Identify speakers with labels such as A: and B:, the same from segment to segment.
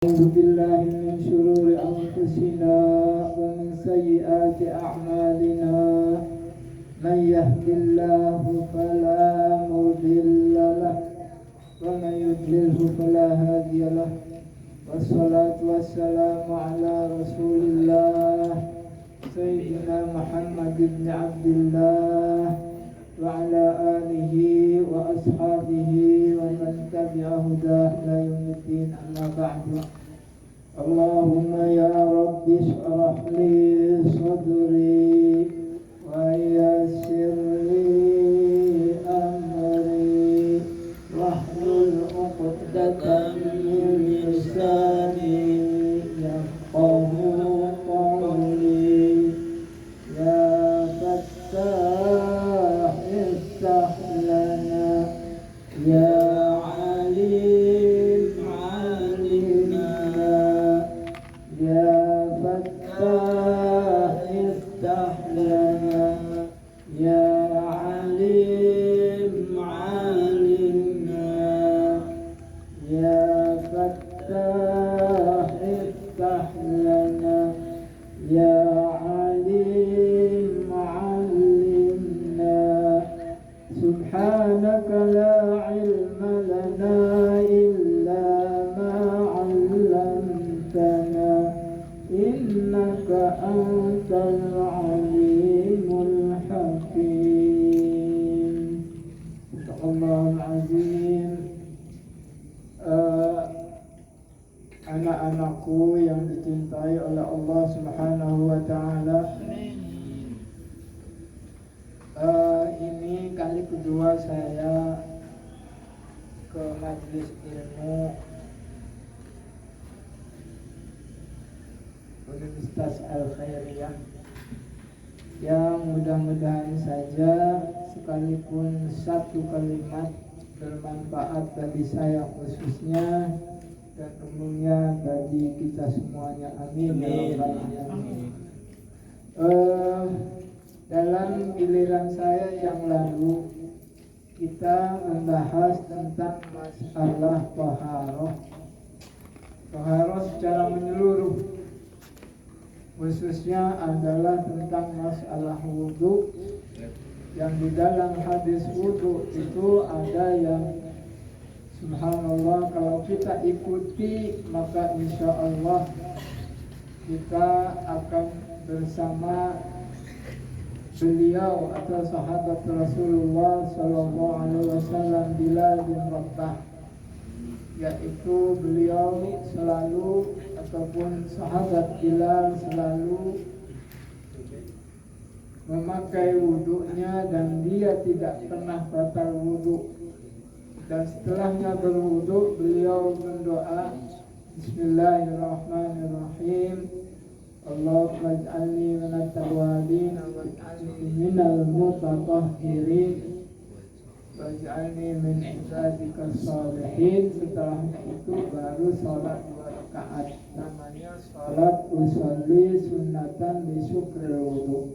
A: أعوذ بالله من شرور أنفسنا ومن سيئات أعمالنا من يهد الله فلا مضل له ومن يضلله فلا هادي له والصلاة والسلام على رسول الله سيدنا محمد بن عبد الله وعلى آله وأصحابه ومن تبع هداه إلى يوم الدين. أما بعد. اللهم يا رب اشرح لي صدري ويسر لي أمري واحلل عقدة من لساني يفقهوا قولي. يا فتاح افتح لنا يا عليم علمنا يا فتاح افتح لنا يا عليم علمنا يا فتاح افتح لنا يا عليم علمنا. سبحانك لا علم لنا إلا ما علمتنا إنك أنت العليم الحكيم. الله العظيم. Anak-anakku yang dicintai oleh Allah Subhanahu wa Ta'ala, ini kali kedua saya ke majelis ilmu Universitas Al-Khairiyah, yang mudah-mudahan saja sekalipun satu kalimat bermanfaat bagi saya khususnya dan umumnya bagi kita semuanya. Amin. Dalam giliran saya yang lalu kita membahas tentang masalah taharah secara menyeluruh, khususnya adalah tentang masalah wudu, yang di dalam hadis wudu itu ada yang subhanallah kalau kita ikuti maka insya Allah kita akan bersama beliau atau sahabat Rasulullah Sallallahu Alaihi Wasallam Bilal bin Rabah, yaitu beliau selalu ataupun sahabat Bilal selalu memakai wudunya dan dia tidak pernah batal wudu. Dan setelahnya berwudu beliau berdoa, Bismillahirrahmanirrahim, Allahumma ij'alni minat tawabin waj'alni minal mutatahhirin waj'alni min ibadikas salihin. Setelahnya itu baru sholat 2 rakaat, namanya sholat usolli sunnatan li syukril wudu.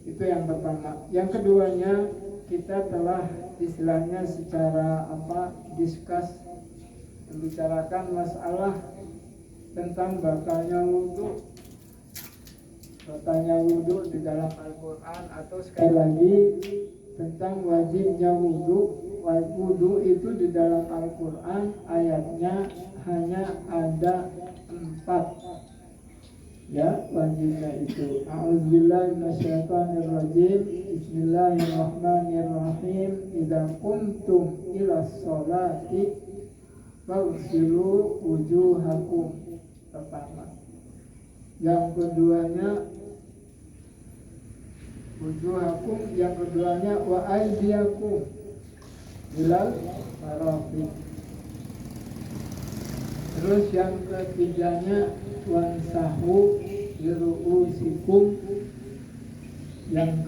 A: Itu yang pertama. Yang keduanya, kita telah istilahnya secara diskus membicarakan masalah tentang batalnya wudu di dalam Al-Quran, atau sekali lagi tentang wajibnya wudu. Wudu itu di dalam Al-Quran ayatnya hanya ada 4 ya wajibnya itu. A'udzubillahi minasyaitonirrajim. Bismillahirrahmanirrahim. Idza qumtum ilas sholati faghsilu wujuhakum. Pertama. Yang keduanya wujuhakum, yang keduanya wa aydiyakum ilal marafiq. Terus yang ketiganya wansahu liru'usikum. Yang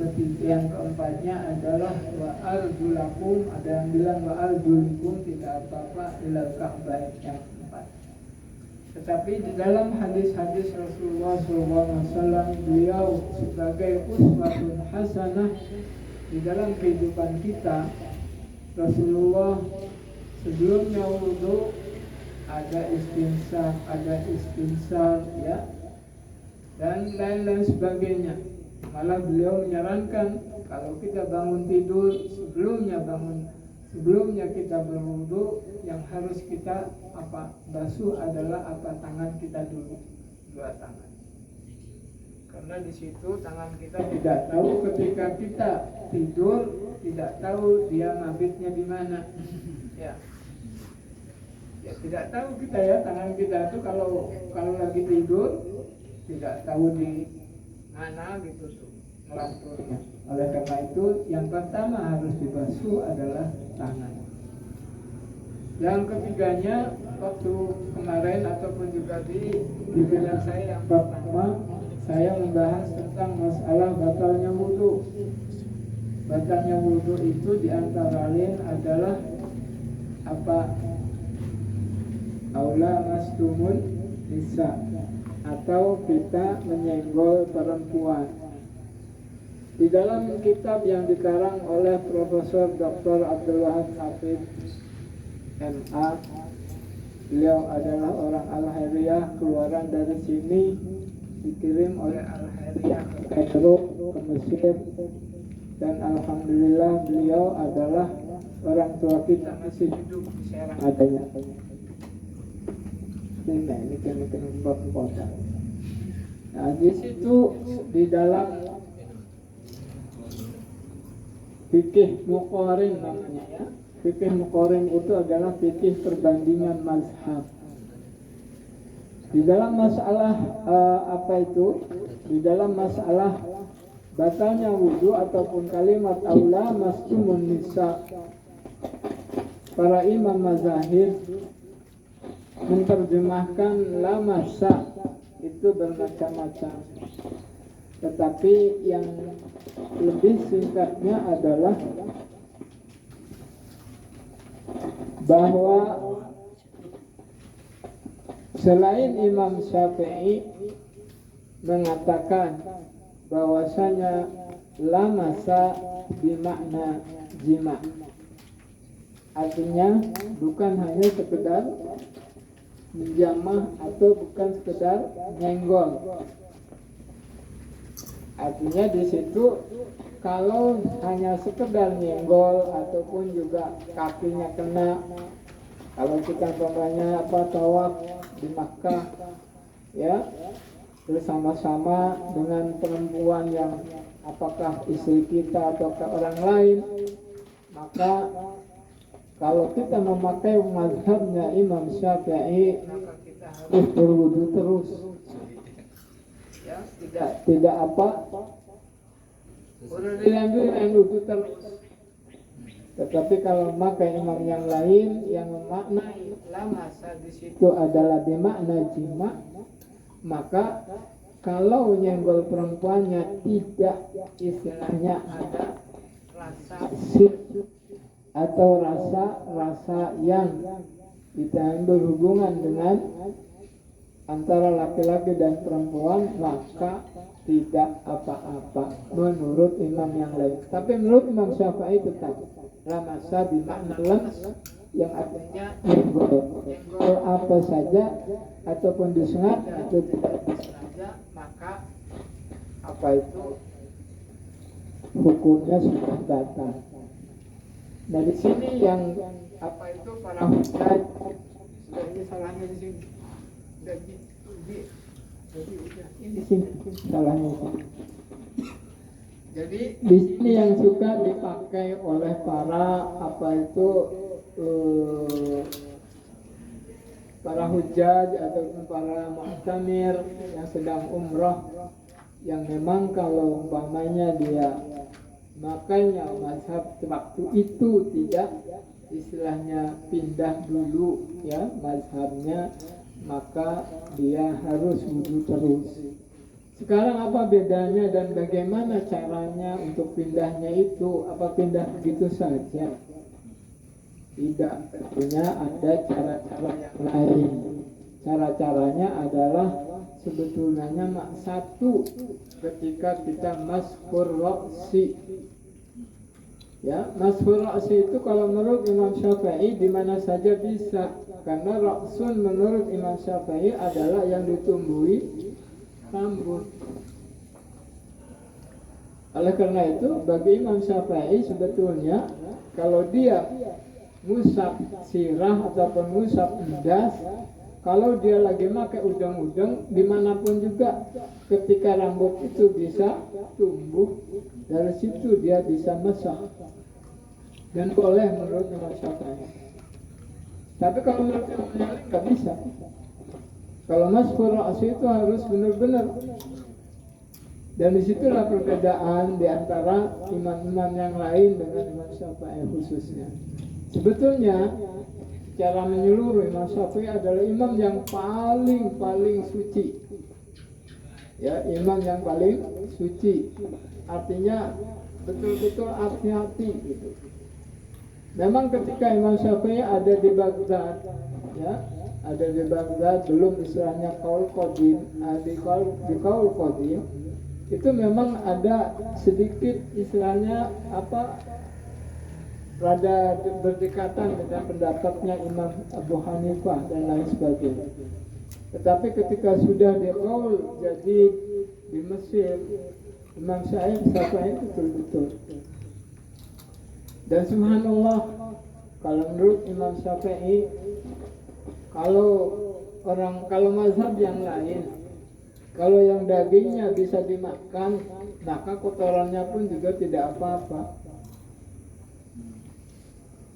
A: keempatnya adalah wa arjulakum, ada yang bilang wa arjulikum, tidak apa-apa, ilal ka'bain, yang keempat. Tetapi di dalam hadis-hadis Rasulullah SAW, beliau sebagai uswatun hasanah di dalam kehidupan kita. Rasulullah sebelumnya wudu ada istinsaf, ada istinsar, ya, dan lain-lain sebagainya. Malah beliau menyarankan kalau kita bangun tidur, sebelumnya kita berwudu, yang harus kita basuh adalah tangan kita dulu, dua tangan. Karena di situ tangan kita tidak tahu ketika kita tidur, tidak tahu dia mabitnya di mana. Ya, tidak tahu kita, ya, tangan kita itu kalau lagi tidur tidak tahu di mana gitu tuh melanturnya. Oleh karena itu yang pertama harus dibasuh adalah tangan. Yang ketiganya, waktu kemarin ataupun juga di bimbingan saya yang pertama, saya membahas tentang masalah batalnya wudu. Batalnya wudu itu diantara lain adalah aula mastumun nisa, atau kita menyenggol perempuan. Di dalam kitab yang dikarang oleh Profesor Dr. Abdul Wahab Hafid MA, beliau adalah orang Al-Hairiyah, keluaran dari sini, dikirim oleh Al-Hairiyah ke Kairo, ke Mesir, dan alhamdulillah beliau adalah orang tua kita masih hidup di Serang adanya. Ini kan kota. Nah, di situ di dalam fikih muqarin namanya, ya. Fikih muqarin itu adalah fikih perbandingan mazhab. Di dalam masalah Di dalam masalah batalnya wudu ataupun kalimat aula mastumun nisa, para imam mazahib menerjemahkan la masa itu bermacam-macam, tetapi yang lebih singkatnya adalah bahwa selain Imam Syafi'i mengatakan bahwasanya la masa bermakna jima, artinya bukan hanya sekedar menjamah atau bukan sekedar nyenggol. Artinya di situ kalau hanya sekedar nyenggol ataupun juga kakinya kena, kalau kita umpamanya tawaf di Makkah, ya, bersama-sama dengan perempuan yang apakah istri kita atau orang lain, maka kalau kita memakai mazhabnya Imam Syafi'i, maka kita harus berwudu terus, ya, tidak wudu terus. Tetapi kalau memakai imam yang lain yang memaknai la masa di situ adalah bermakna jima, maka kalau nyenggol perempuannya tidak istilahnya ada rasa atau rasa yang kita berhubungan dengan antara laki-laki dan perempuan, maka tidak apa-apa menurut imam yang lain. Tapi menurut Imam Syafi'i tetap lamasa bermakna lemas, yang artinya nyenggol apa saja ataupun disengat atau tidak disengaja, maka hukumnya sudah batal. Dari sini yang para hujjah, ini salahnya di sini. Ini sini salahnya. Jadi di sini yang suka dipakai oleh para para hujjaj ataupun para mu'tamir yang sedang umrah, yang memang kalau umpamanya dia makanya mazhab waktu itu tidak istilahnya pindah dulu, ya, mazhabnya, maka dia harus wudu terus. Sekarang apa bedanya dan bagaimana caranya untuk pindahnya itu? Apa pindah begitu saja? Tidak, tentunya ada cara-cara yang lain. Cara-caranya adalah sebetulnya satu, ketika kita mashur ra'si. Ya, mashur ra'si itu kalau menurut Imam Syafi'i di mana saja bisa, karena ra'sun menurut Imam Syafi'i adalah yang ditumbuhi rambut. Oleh karena itu bagi Imam Syafi'i sebetulnya kalau dia ngusap sirah ataupun ngusap endas, kalau dia lagi pakai udang-udang dimanapun juga, ketika rambut itu bisa tumbuh, dari situ dia bisa masak dan boleh menurut Imam Syafi'i. Tapi kalau menurut Imam Malik nggak bisa. Kalau masfur ra'si itu harus benar-benar. Dan disitulah perbedaan di antara imam-imam yang lain dengan Imam Syafi'i khususnya. Sebetulnya secara menyeluruh Imam Syafi'i adalah imam yang paling suci. Ya, imam yang paling suci. Artinya betul-betul hati-hati gitu. Memang ketika Imam Syafi'i ada di Baghdad, ya, ada di Baghdad belum istilahnya qaul qadim, di qaul qadim itu memang ada sedikit istilahnya rada berdekatan dengan pendapatnya Imam Abu Hanifah dan lain sebagainya. Tetapi ketika sudah di qaul jadi di Mesir, Imam Syafi'i betul-betul. Dan subhanallah, kalau menurut Imam Syafi'i, kalau mazhab yang lain, kalau yang dagingnya bisa dimakan, maka kotorannya pun juga tidak apa-apa.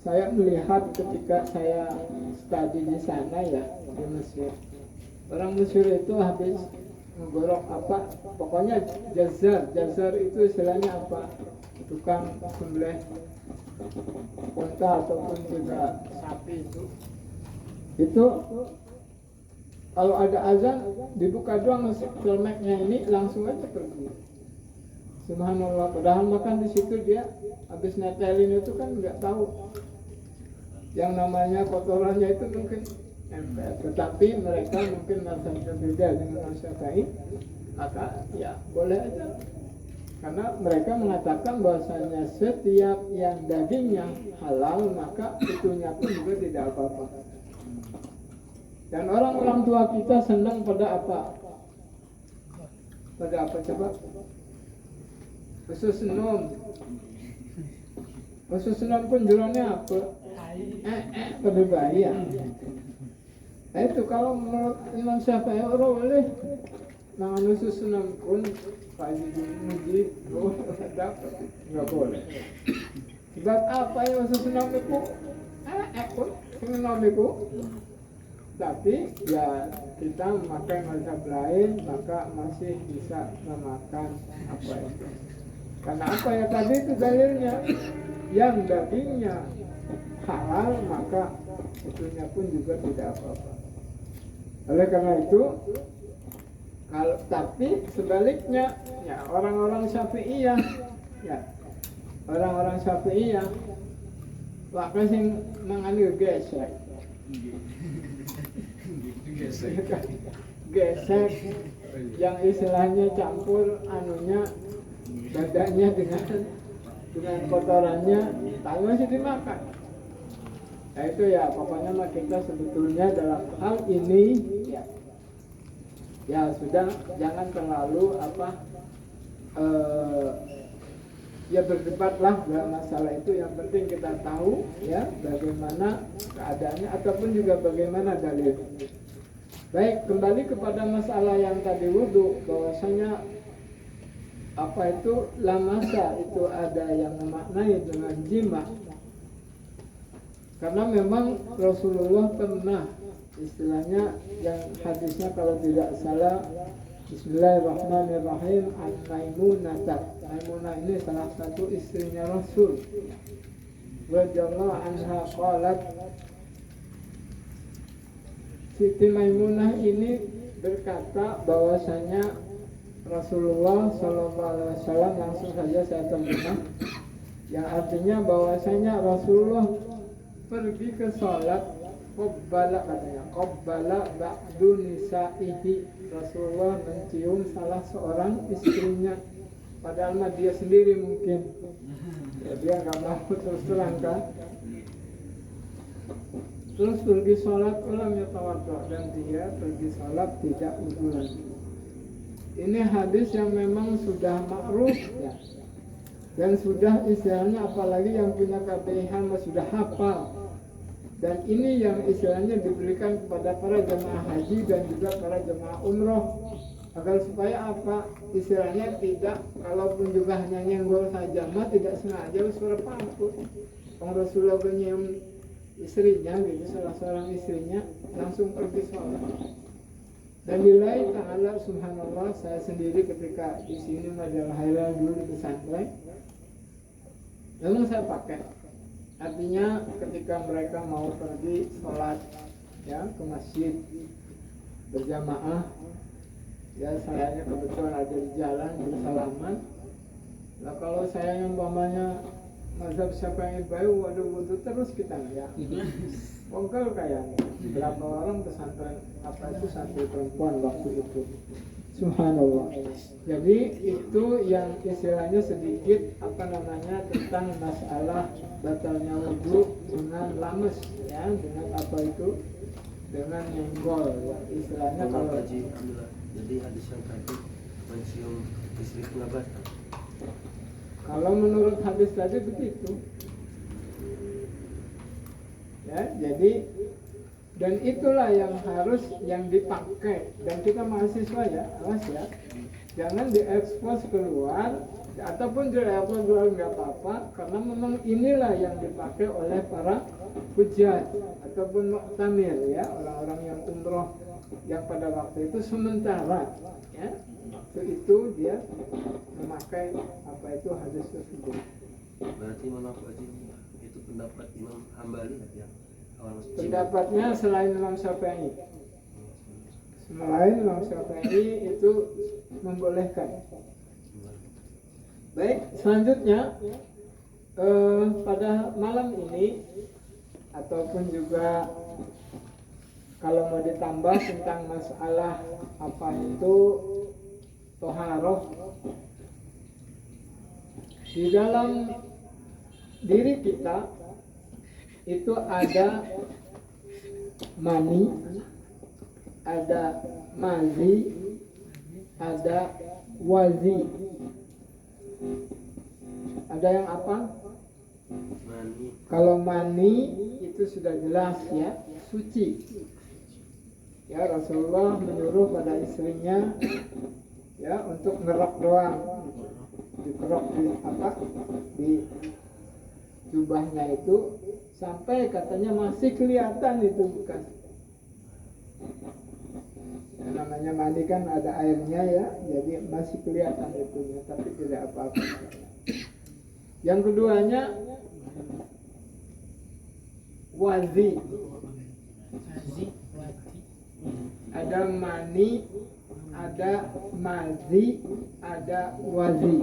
A: Saya melihat ketika saya studi di sana ya, di Mesir. Orang Mesir itu habis menggorok pokoknya jazar itu istilahnya apa? Tukang sembelih unta ataupun juga sapi itu kalau ada azan dibuka doang filmeknya ini langsung aja pergi. Subhanallah, padahal makan di situ dia habis netelin itu kan nggak tahu yang namanya kotorannya itu mungkin nempel. Tetapi mereka mungkin merasa berbeda dengan Syafi'i, maka ya boleh aja. Karena mereka mengatakan bahwasanya setiap yang dagingnya halal maka itunya pun juga tidak apa-apa. Dan orang-orang tua kita senang pada apa? Pada apa coba? Usus senum. Usus senum pun jurangnya apa? Pada bayi ya. Nah itu kalau menurut Imam Syafi'i orang boleh nangan usus senum pun pagi muji dapat nggak boleh. Sebab apa yang usus senum itu? Pun senum itu. Tapi ya kita memakai mazhab lain maka masih bisa memakan apa itu. Karena apa ya tadi itu dalilnya, yang dagingnya halal maka itunya pun juga tidak apa-apa. Oleh karena itu, kalau tapi sebaliknya ya orang-orang Syafi'iyah ya orang-orang Syafi'iyah maka sing mangani gesek. Gesek yang istilahnya campur anunya badannya dengan kotorannya tapi masih dimakan. Nah itu ya pokoknya kita sebetulnya dalam hal ini ya sudah jangan terlalu ya berdebatlah dalam masalah itu. Yang penting kita tahu ya bagaimana keadaannya ataupun juga bagaimana dalil. Baik, kembali kepada masalah yang tadi wudu, bahwasanya apa itu lamasa itu ada yang memaknai dengan jima. Karena memang Rasulullah pernah istilahnya yang hadisnya kalau tidak salah Bismillahirrahmanirrahim an Maimunah. Maimunah ini salah satu istrinya Rasul. Radhiyallahu anha qalat, Siti Maimunah ini berkata bahwasanya Rasulullah SAW langsung saja saya terjemah, yang artinya bahwasanya Rasulullah pergi ke sholat, qabbala katanya, qabbala ba'du nisa'ihi, Rasulullah mencium salah seorang istrinya, padahal mah dia sendiri mungkin ya, dia nggak mau terus terang kan. terus pergi sholat ulam ya tawadhu, dan dia pergi sholat tidak wudu lagi. Ini hadis yang memang sudah makruf ya, dan sudah istilahnya apalagi yang punya kelebihan sudah hafal. Dan ini yang istilahnya diberikan kepada para jemaah haji dan juga para jemaah umroh, agar supaya apa, istilahnya tidak, kalaupun juga hanya nyenggol saja mah tidak sengaja suara pampu. Rasulullah menyium istrinya gitu, salah seorang istrinya langsung pergi sholat. Dan nilai ta'ala subhanallah, saya sendiri ketika di sini adalah halal dulu di pesantren, memang saya pakai. Artinya ketika mereka mau pergi sholat ya ke masjid berjamaah, ya sayanya kebetulan ada di jalan bersalaman. Nah kalau saya yang umpamanya mazhab Syafi'i bayu, waduh wudu terus kita ya pongkel kayaknya. Berapa orang pesantren apa itu santri perempuan waktu itu, subhanallah. Jadi itu yang istilahnya sedikit apa namanya tentang masalah batalnya wudu dengan lames ya, dengan apa itu, dengan nyenggol ya. Istilahnya kalau
B: jadi hadis yang tadi mencium istri pengabat,
A: kalau menurut hadis tadi begitu ya. Jadi dan itulah yang harus yang dipakai, dan kita mahasiswa ya, awas ya, jangan diekspos keluar ataupun diekspos keluar nggak apa-apa, karena memang inilah yang dipakai oleh para hujjah ataupun muktamir ya, orang-orang yang umroh yang pada waktu itu sementara ya, waktu itu dia memakai apa itu hadis tersebut.
B: Berarti mana Pak Haji, itu pendapat Imam Hambali ya?
A: Pendapatnya selain Imam Syafi'i, selain Imam Syafi'i itu membolehkan. Baik, selanjutnya pada malam ini ataupun juga kalau mau ditambah tentang masalah apa itu toharoh, di dalam diri kita itu ada mani, ada mazi, ada wazi. Ada yang apa?
B: Mani.
A: Kalau mani itu sudah jelas ya, suci. Ya, Rasulullah menyuruh pada istrinya ya untuk ngerok doang, dikerok di apa? Di jubahnya itu sampai katanya masih kelihatan itu bekas. Yang namanya mandi kan ada airnya ya, jadi masih kelihatan itunya, tapi tidak apa-apa. Yang keduanya wazi. Ada mani, ada mazi, ada wazi.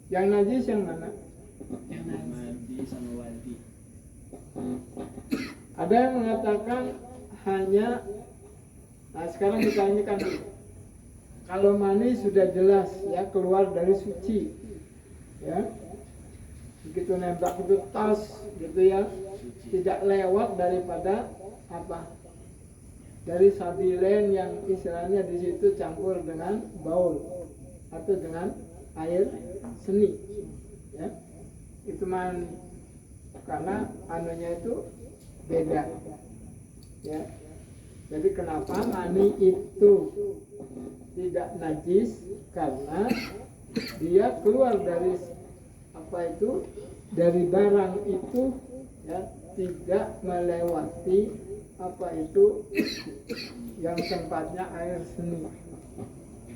A: Yang najis yang mana?
C: Yang mandi sama wadi.
A: Ada yang mengatakan hanya, nah sekarang kita ini kan kalau mani sudah jelas ya keluar dari suci ya, begitu nembak itu tas gitu ya, tidak lewat daripada apa, dari sabilen yang istilahnya di situ campur dengan baul atau dengan air seni ya, itu mani. Karena anunya itu beda ya. Jadi kenapa mani itu tidak najis? Karena dia keluar dari apa itu, dari barang itu ya, tidak melewati apa itu yang tempatnya air seni.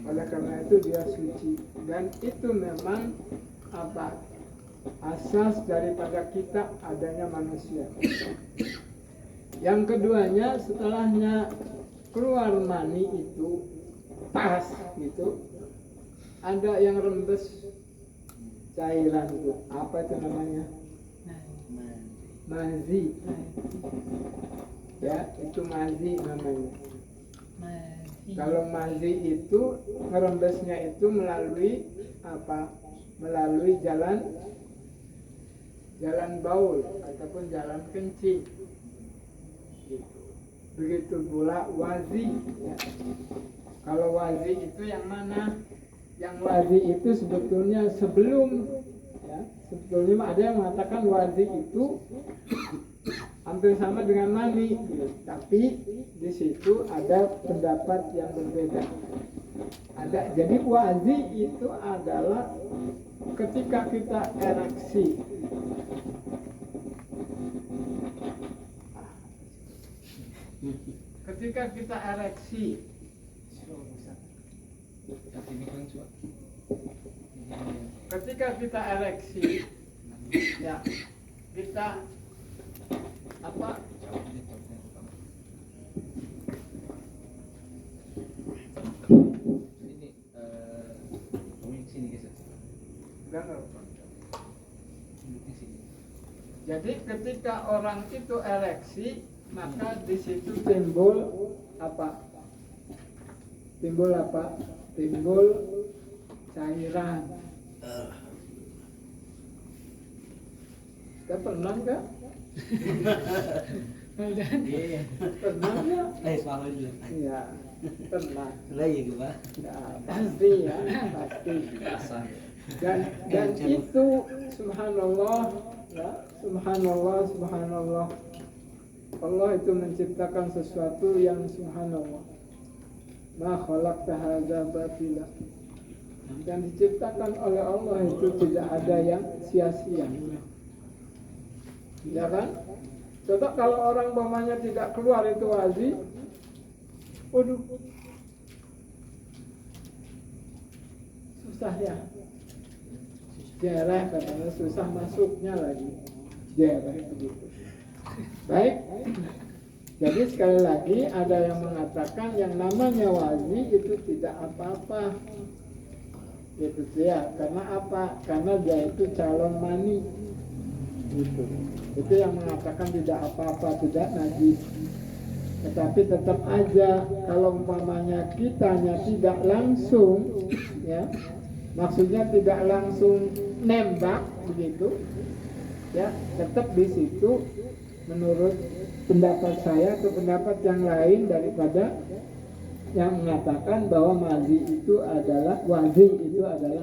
A: Oleh karena itu dia suci, dan itu memang apa, asas daripada kita adanya manusia. Yang keduanya, setelahnya keluar mani itu pas gitu, ada yang rembes cairan itu, apa itu namanya? Mazi. Ya, itu mazi namanya. Kalau mazi itu ngerembesnya itu melalui apa? Melalui jalan baul ataupun jalan kencing Begitu pula wazi. Ya. Kalau wazi itu yang mana? Yang wazi itu sebetulnya sebelum, ya, sebetulnya ada yang mengatakan wazi itu hampir sama dengan mani, tapi di situ ada pendapat yang berbeda. Jadi wazi itu adalah ketika kita ereksi. Ketika kita ereksi, ketika kita ereksi, ya kita apa? Jadi ketika orang itu ereksi, maka di situ timbul apa? Timbul apa? Timbul cairan. Kita pernah nggak? Pernah nggak? Iya, pernah. Ya, pasti ya, pasti. Dan itu subhanallah, ya, subhanallah. Allah itu menciptakan sesuatu yang subhanallah. Ma khalaqta hadza batila. Yang diciptakan oleh Allah itu tidak ada yang sia-sia. Ya kan? Coba kalau orang umpamanya tidak keluar itu wazi, waduh, susah ya. Jereh katanya, susah masuknya lagi. Jereh begitu. Baik. Jadi sekali lagi ada yang mengatakan yang namanya wazi itu tidak apa-apa. Itu dia. Karena apa? Karena dia itu calon mani. Itu yang mengatakan tidak apa-apa, tidak najis. Tetapi tetap aja kalau umpamanya kitanya tidak langsung, ya, maksudnya tidak langsung nembak begitu, ya, tetap di situ menurut pendapat saya atau pendapat yang lain daripada yang mengatakan bahwa wazi itu adalah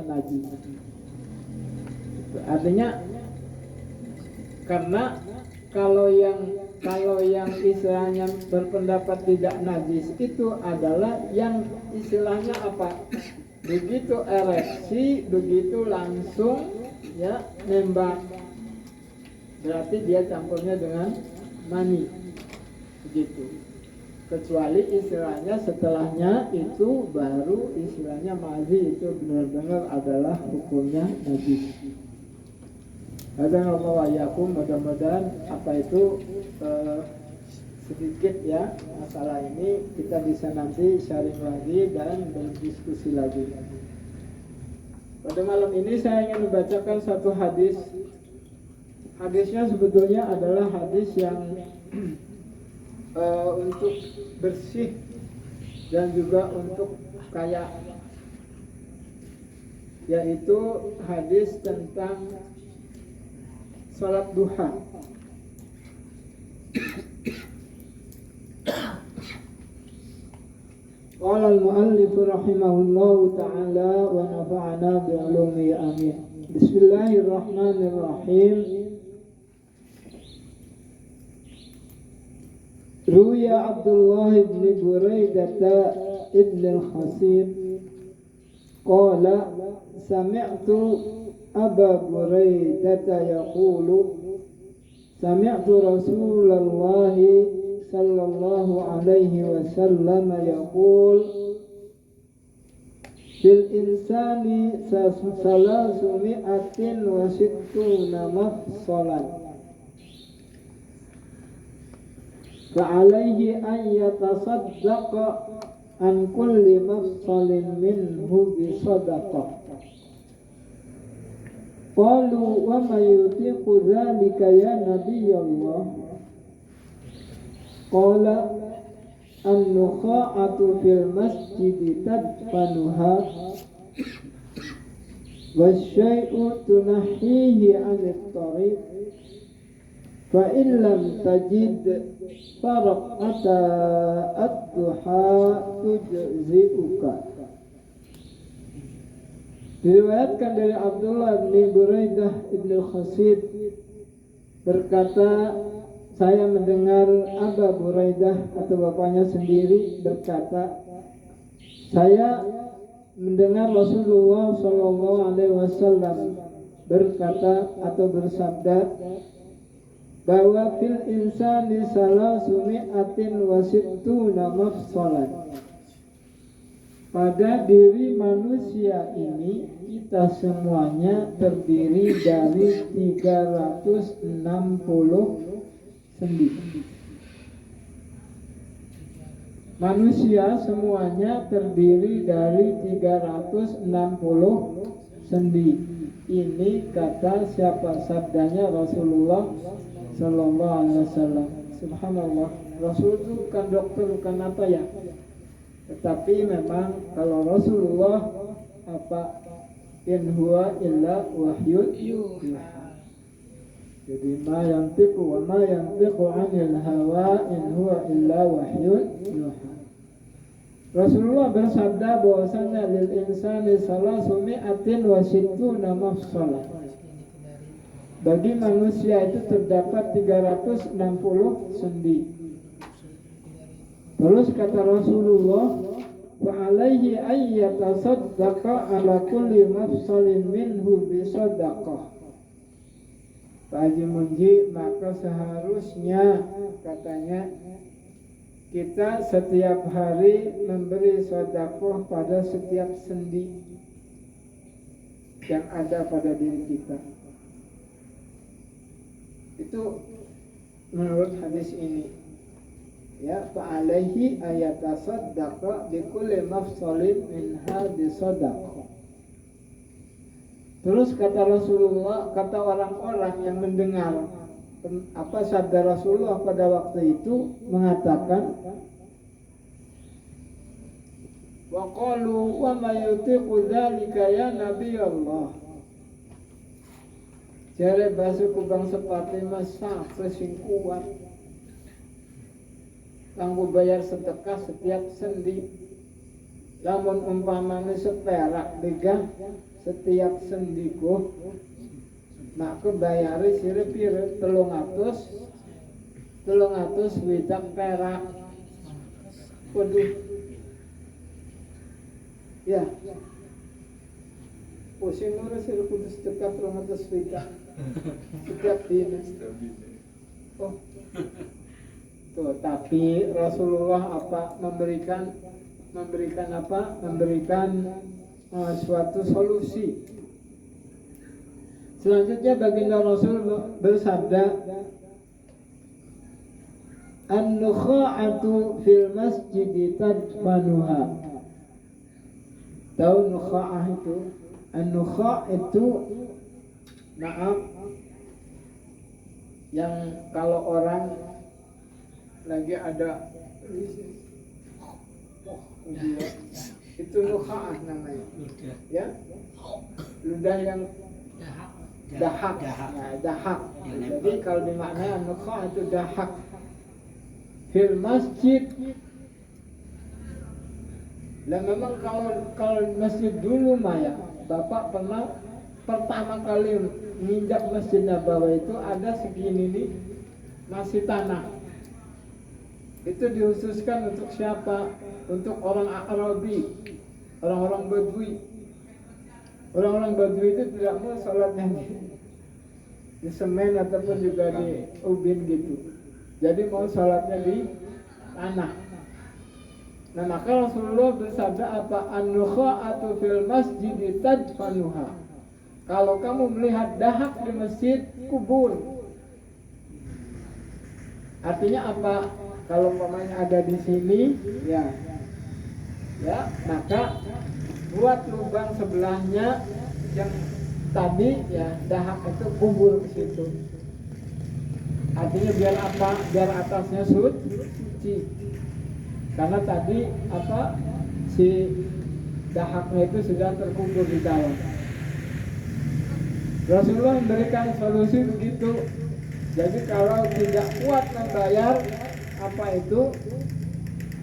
A: najis. Artinya karena kalau yang istilahnya berpendapat tidak najis itu adalah yang istilahnya apa? Begitu ereksi, begitu langsung ya nembak. Berarti dia campurnya dengan mani. Begitu. Kecuali istilahnya setelahnya itu baru istilahnya mazi itu benar-benar adalah hukumnya najis. Hadanallahu mudah-mudahan apa itu sedikit ya masalah ini kita bisa nanti sharing lagi dan berdiskusi lagi. Pada malam ini saya ingin membacakan satu hadis. Hadisnya sebetulnya adalah hadis yang untuk bersih dan juga untuk kaya, yaitu hadis tentang salat duha. Qala al-muallif rahimahullahu ta'ala wa nafa'ana bi'ulumihi amin. Bismillahirrahmanirrahim. Ruya Abdullah ibn Buraidah ibn al-Khasib qala sami'tu Aba Buraidah yaqulu sami'tu Rasulullah sallallahu alaihi wasallam yaqul fil insani salasumi'atin wa sittuna mafsalan فعليه أن يتصدق عن كل مفصل منه بصدقة. قالوا وما يطيق ذلك يا نبي الله؟ قال النخاعة في المسجد تدفنها والشيء تنحيه عن الطريق fa in lam tajid faraqata ad-duha tujzi'uka. Diriwayatkan dari Abdullah bin Buraidah ibn al-Khasib berkata, saya mendengar Aba Buraidah atau bapaknya sendiri berkata, saya mendengar Rasulullah Shallallahu Alaihi Wasallam berkata atau bersabda bahwa fil insani salasumi'atin wa sittuna mafsalan. Pada diri manusia ini kita semuanya terdiri dari 360 sendi. Manusia semuanya terdiri dari 360 sendi. Ini kata siapa? Sabdanya Rasulullah Sallallahu Alaihi Wasallam. Subhanallah. Rasul itu bukan dokter, bukan apa ya. Tetapi memang kalau Rasulullah apa, in huwa illa wahyun yuha. Jadi ma yantiqu wa ma yantiqu 'anil hawa in huwa illa wahyun yuha. Rasulullah bersabda bahwasanya lil insani salasumi'atin wa sittuna mafsalah. Bagi manusia itu terdapat 360 sendi. Terus kata Rasulullah, wa alaihi ayyatasaddaqa ala kulli mafsalin minhu bisadaqah. Pak Haji Munji, maka seharusnya katanya kita setiap hari memberi sedekah pada setiap sendi yang ada pada diri kita. Itu menurut hadis ini. Ya, fa'alaihi ayatasaddaqa bikulli mafsalin minha bisadaqah. Terus kata Rasulullah, kata orang-orang yang mendengar apa sabda Rasulullah pada waktu itu mengatakan, wa qalu wa ma yutiqu dzalika ya Nabi Allah. Jare basuh kubang sepati masak sing kuat kanggo bayar sedekah setiap sendi. Lamun umpamane seperak digah setiap sendiku, maka bayari sire-pire 300 widak perak. Waduh. Ya. Pusing ora sire kudu sedekah 300 widak setiap dina. Oh. Tuh, tapi Rasulullah apa memberikan apa? Memberikan suatu solusi. Selanjutnya baginda Rasul bersabda, an-nukha'atu fil masjid tadfanuha. Tahu nukha'ah itu? An-nukha' itu maaf yang kalau orang lagi ada itu nukha'ah namanya, ya, ludah yang dahak. Nah, dahak. Jadi kalau dimaknai nukha'ah itu dahak fil masjid. Lah memang kalau masjid dulu Maya, Bapak pernah pertama kali menginjak Masjid Nabawi itu ada segini nih masih tanah. Itu dihususkan untuk siapa? Untuk orang Arabi, orang-orang Badui. Orang-orang Badui itu tidak mau sholatnya di semen ataupun juga di ubin gitu. Jadi mau sholatnya di tanah. Nah maka Rasulullah bersabda apa? An-nukha'atu fil masjid tadfanuha. Kalau kamu melihat dahak di masjid, kubur. Artinya apa? Kalau pemain ada di sini, ya, maka buat lubang sebelahnya yang tadi, ya, dahak itu kubur ke situ. Artinya biar apa? Biar atasnya suci. Karena tadi apa? Si dahaknya itu sudah terkubur di dalam. Rasulullah memberikan solusi begitu. Jadi kalau tidak kuat membayar apa itu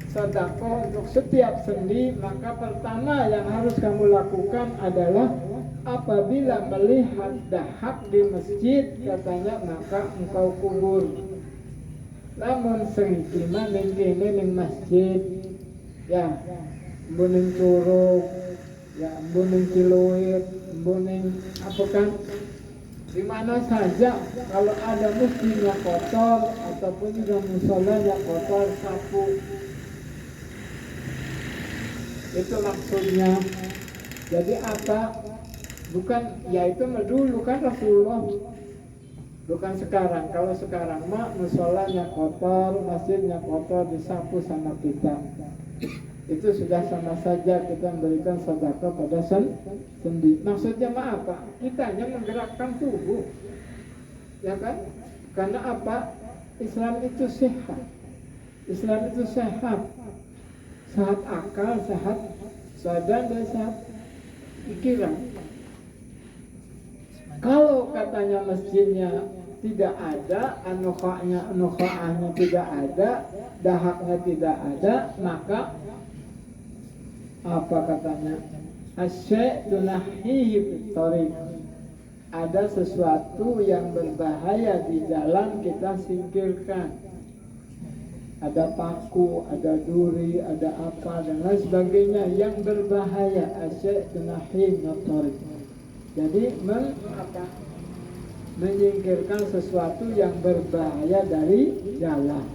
A: sedekah untuk setiap sendi, maka pertama yang harus kamu lakukan adalah apabila melihat dahak di masjid katanya maka engkau kubur. Namun sengkima nengkini neng masjid ya mbuning curug ya mbuning ciluit mbuning apa kan di mana saja kalau ada masjidnya kotor ataupun juga musolanya kotor sapu. Itu maksudnya. Jadi apa? Bukan ya itu dulu kan Rasulullah. Bukan sekarang. Kalau sekarang mah musolanya kotor, masjidnya kotor disapu sama kita. Itu sudah sama saja kita memberikan sedekah pada sendi. Maksudnya mah apa? Kita hanya menggerakkan tubuh. Ya kan? Karena apa? Islam itu sehat. Islam itu sehat. Sehat akal, sehat badan dan sehat pikiran. Kalau katanya masjidnya tidak ada, anukha'ahnya tidak ada, dahaknya tidak ada, maka apa katanya? Asy-syai' tunahihi fit-thariq. Ada sesuatu yang berbahaya di jalan kita singkirkan. Ada paku, ada duri, ada apa dan lain sebagainya yang berbahaya. Asy-syai' tunahihi fit-thariq. Jadi menyingkirkan sesuatu yang berbahaya dari jalan.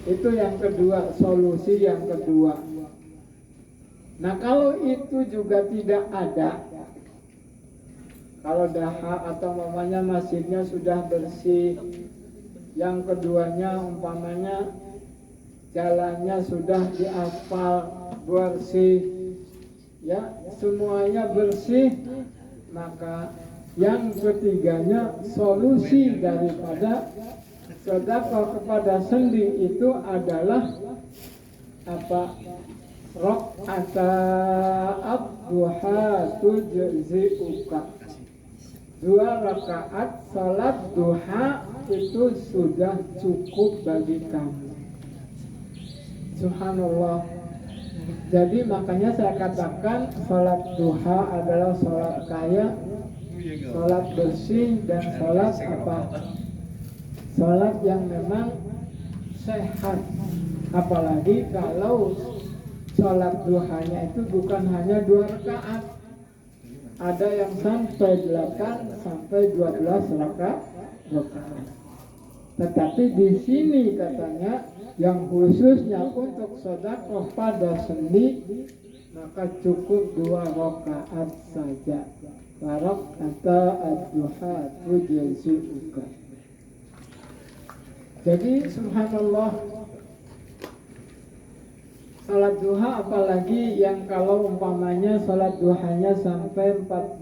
A: Itu yang kedua, solusi yang kedua. Nah kalau itu juga tidak ada, kalau dahak atau umpamanya masjidnya sudah bersih, yang keduanya umpamanya jalannya sudah diaspal bersih, ya semuanya bersih, maka yang ketiganya solusi daripada sedekah kepada sendi itu adalah apa? Raka'at duha tujzi'uka. 2 rakaat salat duha itu sudah cukup bagi kamu. Subhanallah. Jadi makanya saya katakan salat duha adalah salat kaya, salat bersih dan salat apa? Salat yang memang sehat. Apalagi kalau salat duhanya itu bukan hanya 2 rakaat. Ada yang sampai 8 sampai 12 rakaat. Tetapi di sini katanya yang khususnya untuk sedekah pada sendi maka cukup 2 rakaat saja. Raka'at duha tujzi'uka. Jadi subhanallah, salat duha apalagi yang kalau umpamanya salat duhanya sampai 12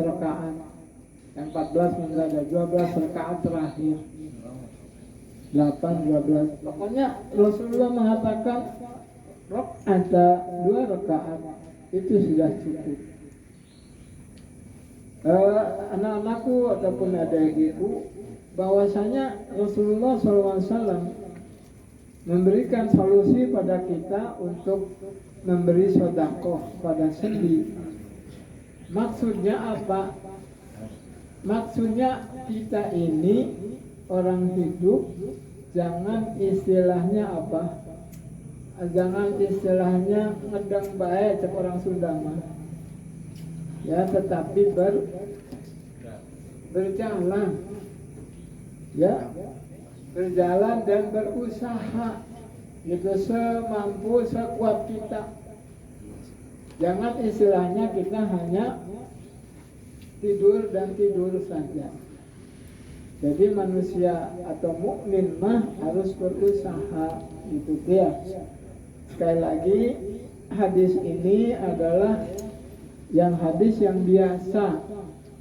A: rakaat. Yang 14 enggak ada, 12 rakaat terakhir. 8, 12. Pokoknya Rasulullah mengatakan ada 2 rakaat itu sudah cukup. Anak-anakku ataupun adik-adikku, bahwasanya Rasulullah SAW memberikan solusi pada kita untuk memberi sedekah pada sendi. Maksudnya apa? Maksudnya kita ini orang hidup jangan istilahnya apa? Jangan istilahnya ngedang bae cek orang Sunda mah. Ya, tetapi berjalan. Ya, berjalan dan berusaha gitu semampu sekuat kita. Jangan istilahnya kita hanya tidur dan tidur saja. Jadi manusia atau mukmin mah harus berusaha itu dia. Sekali lagi hadis ini adalah hadis yang biasa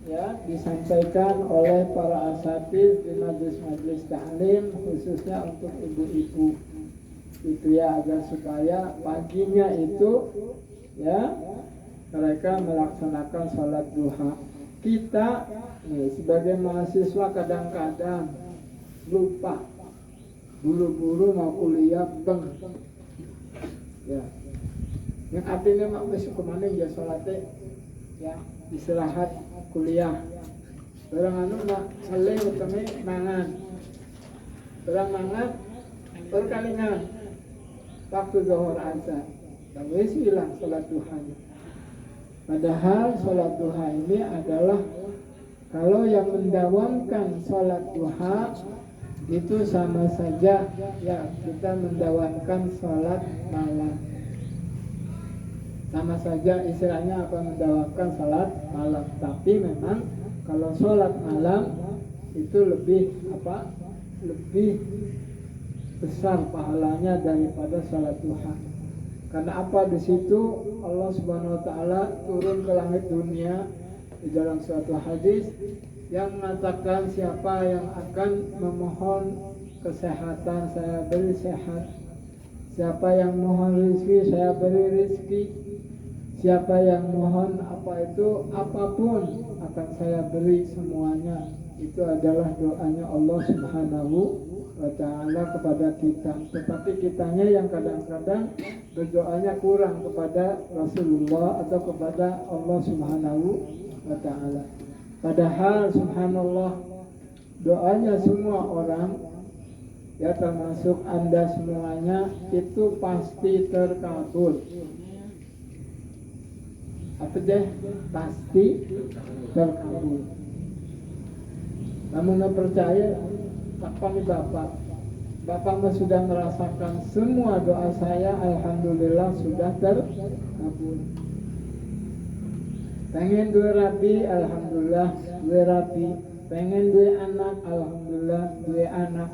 A: ya disampaikan oleh para asatidz di majelis-majelis ta'lim khususnya untuk ibu-ibu itu ya, agar supaya paginya itu ya mereka melaksanakan salat duha. kita sebagai mahasiswa kadang-kadang lupa buru-buru mau kuliah ya yang artinya mak besok kemana ya sholatnya ya istirahat kuliah orang anu mak saleh utama mangan orang mangan berkalingan waktu zuhur azan dan wis hilang sholat duhanya. Padahal sholat duha ini adalah kalau yang mendawamkan sholat duha itu sama saja ya kita mendawamkan sholat malam. Sama saja istilahnya apa mendawamkan sholat malam. Tapi memang kalau sholat malam itu lebih besar pahalanya daripada sholat duha. Karena apa di situ Allah Subhanahu wa taala turun ke langit dunia di dalam suatu hadis yang mengatakan siapa yang akan memohon kesehatan saya beri sehat. Siapa yang mohon rezeki saya beri rezeki. Siapa yang mohon apapun akan saya beri semuanya. Itu adalah doanya Allah Subhanahu wa ta'ala kepada kita. Tetapi kitanya yang kadang-kadang berdoanya kurang kepada Rasulullah atau kepada Allah Subhanahu wa ta'ala. Padahal subhanallah doanya semua orang ya termasuk Anda semuanya itu pasti terkabul. Apa deh? Pasti terkabul. Namun percaya Pak Bapak sudah merasakan semua doa saya, alhamdulillah sudah terkabul. Pengen dua rapi, alhamdulillah dua rapi. Pengen dua anak, alhamdulillah dua anak.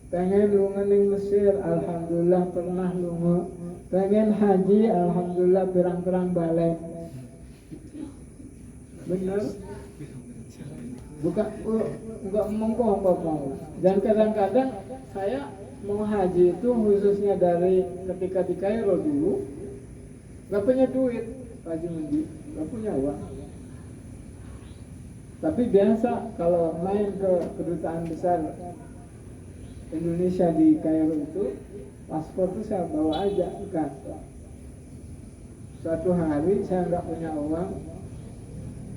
A: Pengen lunga ning Mesir, alhamdulillah pernah lunga. Pengen haji, alhamdulillah pirang-pirang balik. Benar? Bukan, enggak mengkong. Dan kadang-kadang saya mau haji itu khususnya dari ketika di Kairo dulu, nggak punya duit, Pak Haji, nggak punya uang. Tapi biasa kalau main ke kedutaan besar Indonesia di Kairo itu, paspor itu saya bawa aja ke kantor. Suatu hari saya nggak punya uang.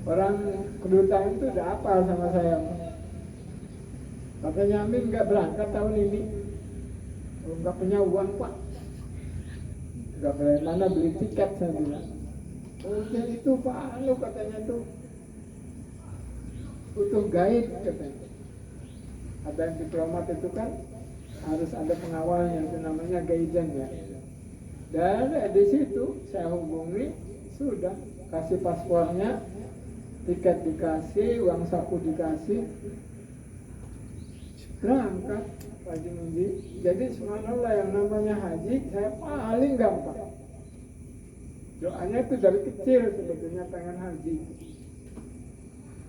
A: Orang kedutaan itu udah hafal sama saya. Katanya Amin nggak berangkat tahun ini. Nggak punya uang Pak. Nggak boleh mana beli tiket saya bilang. Oh jadi itu Pak, lu katanya tuh butuh guide katanya. Ada yang diplomat itu kan harus ada pengawalnya, itu namanya guidance ya. Dan di situ saya hubungi, sudah kasih paspornya. Tiket dikasih, uang saku dikasih, berangkat Pak Haji Mundi. Jadi subhanallah yang namanya haji saya paling gampang. Doanya itu dari kecil sebetulnya pengen haji.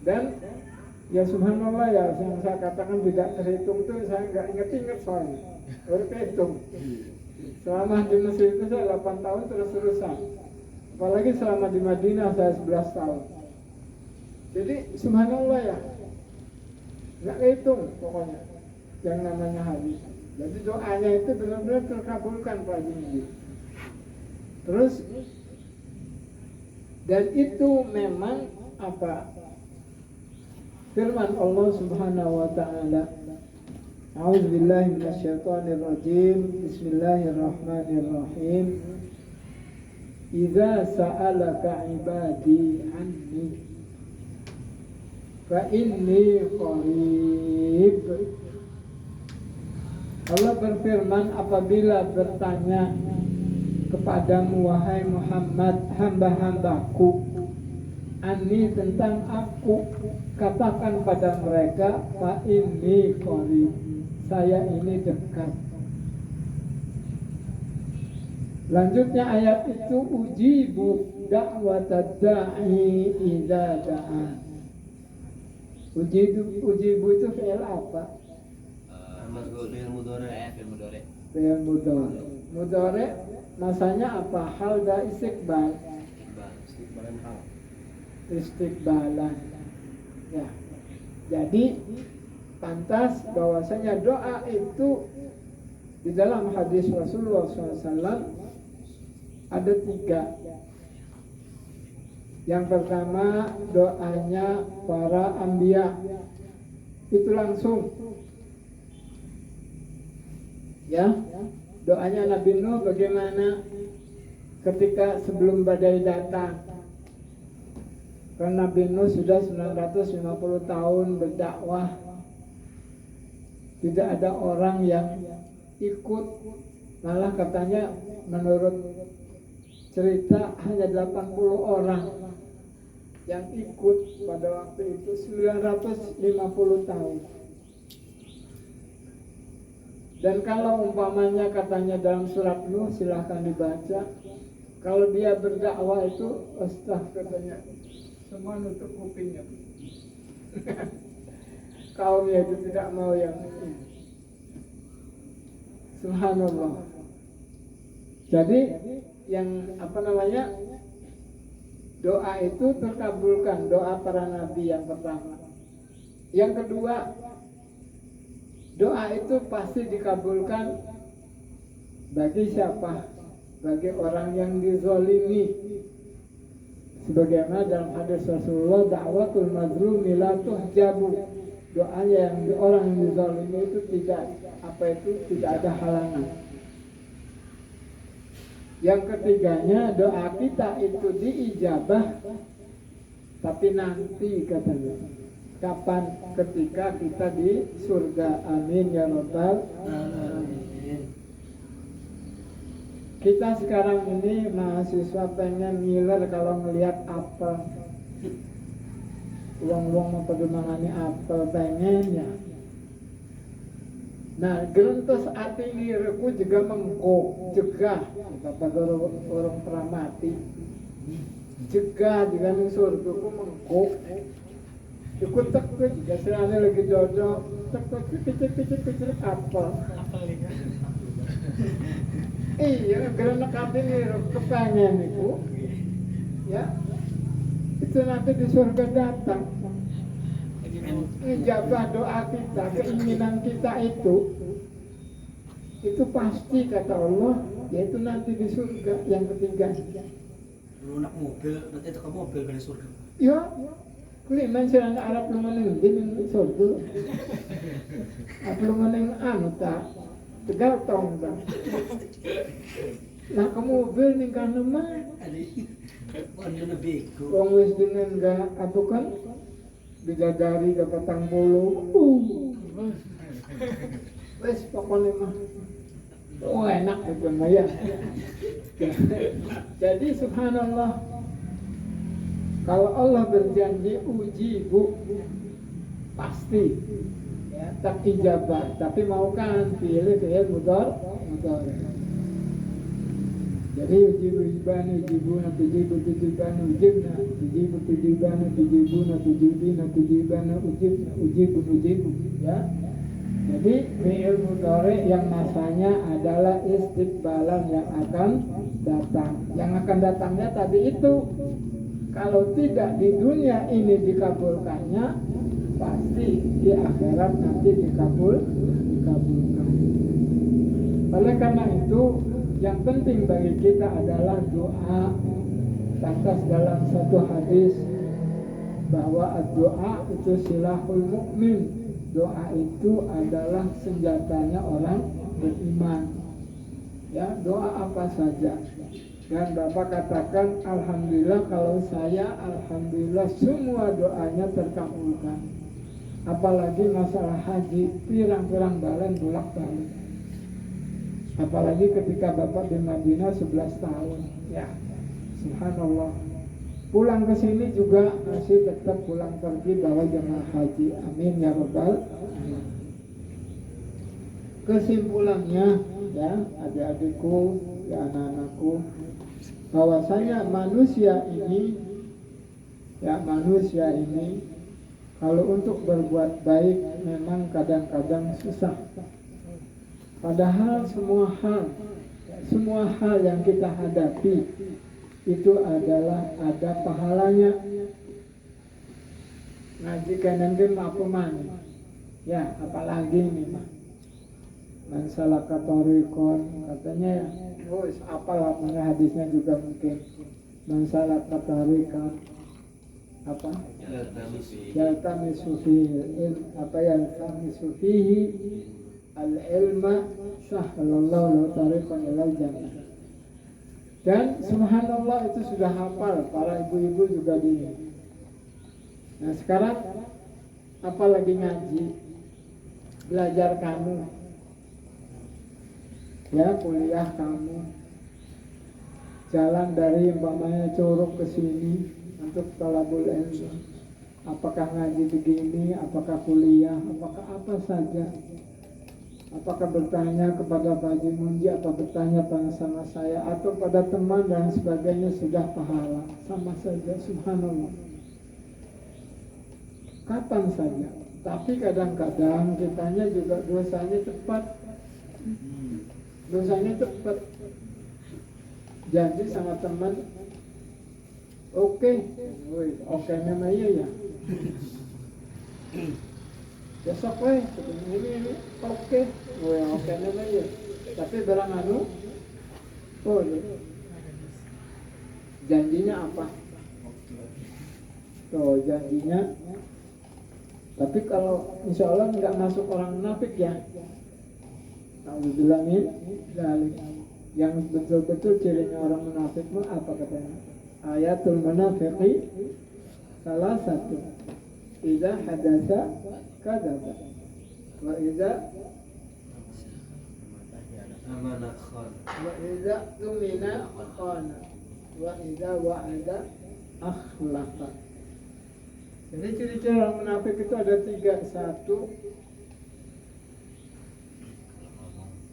A: Dan ya subhanallah ya yang saya katakan tidak terhitung itu saya nggak inget soalnya. Baru kehitung. Selama di Mesir itu saya 8 tahun terus-terusan. Apalagi selama di Madinah saya 11 tahun. Jadi subhanallah ya, nggak hitung pokoknya yang namanya haji. Jadi doanya itu benar-benar terkabulkan Pak Haji. Terus dan itu memang apa? Firman Allah Subhanahu wa taala. A'udzubillahi minasyaitonirrajim. Bismillahirrahmanirrahim. Idza sa'alaka 'ibadi 'anni fa inni qarib. Allah berfirman apabila bertanya kepadamu wahai Muhammad hamba-hambaku anni tentang aku, katakan pada mereka fa inni qarib, saya ini dekat. Lanjutnya ayat itu ujibu da'watad da'i idza da'an. Ujibu itu fi'il apa?
B: Fi'il mudhari'.
A: Fi'il mudhari'. Mudhari' masanya apa? Hal da istiqbal.
B: Istiqbalan hal.
A: Istiqbalan. Ya. Jadi pantas bahwasanya doa itu di dalam hadis Rasulullah SAW ada 3. Yang pertama doanya para anbiya, itu langsung. Ya, doanya Nabi Nuh bagaimana ketika sebelum badai datang. Karena Nabi Nuh sudah 950 tahun berdakwah, tidak ada orang yang ikut, malah katanya menurut cerita hanya 80 orang yang ikut pada waktu itu 950 tahun. Dan kalau umpamanya katanya dalam surat Nuh, silahkan dibaca, kalau dia berdakwah itu katanya semua nutup kupingnya. Kaumnya itu tidak mau yang ini. Subhanallah. Jadi yang doa itu terkabulkan, doa para nabi yang pertama. Yang kedua, doa itu pasti dikabulkan bagi siapa? Bagi orang yang dizalimi. Sebagaimana dalam hadis Rasulullah, da'watul mazlumi la tuhjabu. Doanya yang orang yang dizalimi itu tidak ada halangan. Yang ketiganya, doa kita itu diijabah, tapi nanti katanya. Kapan? Ketika kita di surga. Amin ya rabbal alamin. Kita sekarang ini mahasiswa pengen ngiler kalau ngelihat apel. Uang-uang mau pada mangani apel pengennya. Nah, gerentos ati ngirku juga mengko, jegah, kata orang pramati. Jegah juga ning surga ku mengko. Ikut tekuk juga serane lagi jodoh, tekuk picit apel. Iya, gerenek ati ngirku kepengen iku. Ya. Itu nanti di surga datang. Ijabah doa kita, keinginan kita itu pasti kata Allah, yaitu nanti di surga. Yang ketiga,
B: Lu nak mobil, nanti itu ke mobil ke surga.
A: ya kuliman sila na Arab lu maneng din surga. Apa lu maneng tak tegal tong ba. Nah ke mobil ning kana mah.
B: Ano na biko?
A: Wong wis dengan enggak apa kan bidadari ke petang bulu. Wes pokoknya mah. Oh enak itu mah ya. Jadi subhanallah, kalau Allah berjanji uji bu pasti ya, tak ijabah, tapi mau kan pilih mudor. Jadi ujibana ujibuna tujibana ujibna tujibana ujibu ya. Jadi fi'il mudhari yang masanya adalah istiqbalan yang akan datang. Yang akan datangnya tadi itu kalau tidak di dunia ini dikabulkannya, pasti di akhirat nanti dikabulkan. Oleh karena itu yang penting bagi kita adalah doa. Pantas dalam satu hadis bahwa doa itu silahul mukmin. Doa itu adalah senjatanya orang beriman. Ya, doa apa saja. Dan Bapak katakan alhamdulillah, kalau saya alhamdulillah semua doanya terkabulkan. Apalagi masalah haji, pirang-pirang balen bolak-balik. Apalagi ketika Bapak di Madinah 11 tahun. Ya, subhanallah. Pulang ke sini juga masih tetap pulang pergi bawa jemaah haji. Amin ya rabbal alamin. Kesimpulannya ya adik-adikku, ya anak-anakku, bahwasanya manusia ini kalau untuk berbuat baik memang kadang-kadang susah. Padahal semua hal yang kita hadapi itu adalah ada pahalanya. ngaji kanan ge apa mana? Ya, apalagi ini mah. Man salaka tariqon katanya apalah mana hadisnya juga mungkin. Man salaka tariqon apa? Yaltamisu fihi apa yaltamisu fihi al-ilma sahhalallahu tariqan ilal jannah. Dan subhanallah itu sudah hafal para ibu-ibu juga di. Nah sekarang apalagi ngaji, belajar kamu, ya kuliah kamu, jalan dari umpamanya Curug ke sini untuk talabul ilmu. Apakah ngaji begini, apakah kuliah, apakah apa saja. Apakah bertanya kepada Pak Haji Munji atau bertanya sama saya atau pada teman dan sebagainya sudah pahala, sama saja subhanallah. Kapan saja. Tapi kadang-kadang kitanya juga dosanya cepat. Dosanya cepat. Janji sama teman, oke namanya ya. Besok ini oke namanya. Tapi barang anu, janjinya apa? Janjinya. Tapi kalau insya Allah nggak masuk orang munafik ya. Alhamdulillah yang betul-betul cirinya orang munafik mah apa katanya? Ayatul munafiqi salah satu. Idza hadatsa kadzaba wa idza
B: amana khan
A: wa idza tumina khana wa idza wa'ada akhlafa. Jadi ciri-ciri orang munafik itu ada 3. 1,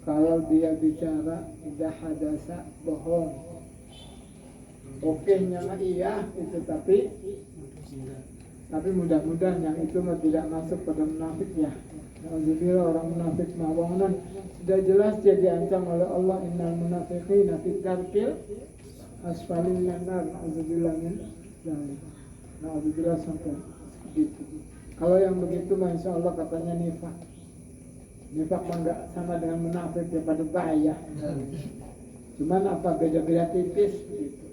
A: kalau dia bicara idza hadasa bohong. Oke-nya iya itu tapi mudah-mudahan yang itu tidak masuk pada munafik ya. Alhamdulillah orang munafik mawangan sudah jelas dia diancam oleh Allah, innal munafiqina fi darkil asfali minan nar. Alhamdulillah min dzalik. Alhamdulillah sampai begitu. Kalau yang begitu masya Allah katanya nifak. Nifak enggak sama dengan munafik ya, pada bahaya. Cuman apa beda-beda tipis gitu.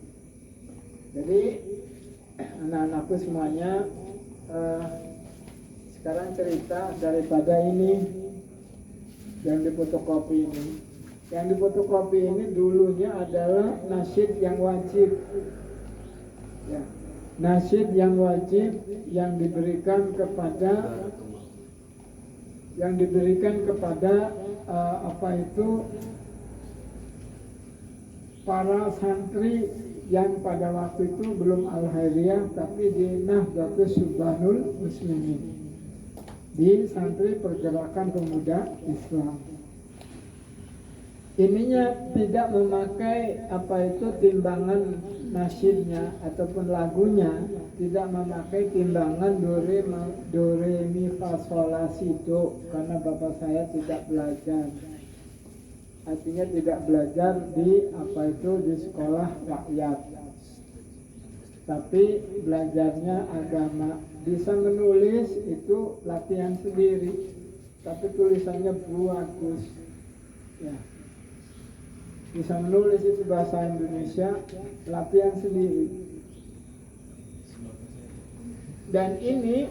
A: Jadi anak-anakku semuanya sekarang cerita daripada ini yang difotokopi ini. Yang difotokopi ini dulunya adalah nasyid yang wajib. Ya. Nasyid yang wajib yang diberikan kepada para santri yang pada waktu itu belum al-hairiyah tapi di Nahdlatus Syubanul Muslimin, di santri pergerakan pemuda Islam. Ininya tidak memakai timbangan nasyidnya ataupun lagunya, tidak memakai timbangan do re mi fa sol la si do, karena bapak saya tidak belajar. Artinya tidak belajar di di sekolah rakyat, tapi belajarnya agama. Bisa menulis itu latihan sendiri, tapi tulisannya bagus ya. Bisa menulis itu bahasa Indonesia, latihan sendiri. Dan ini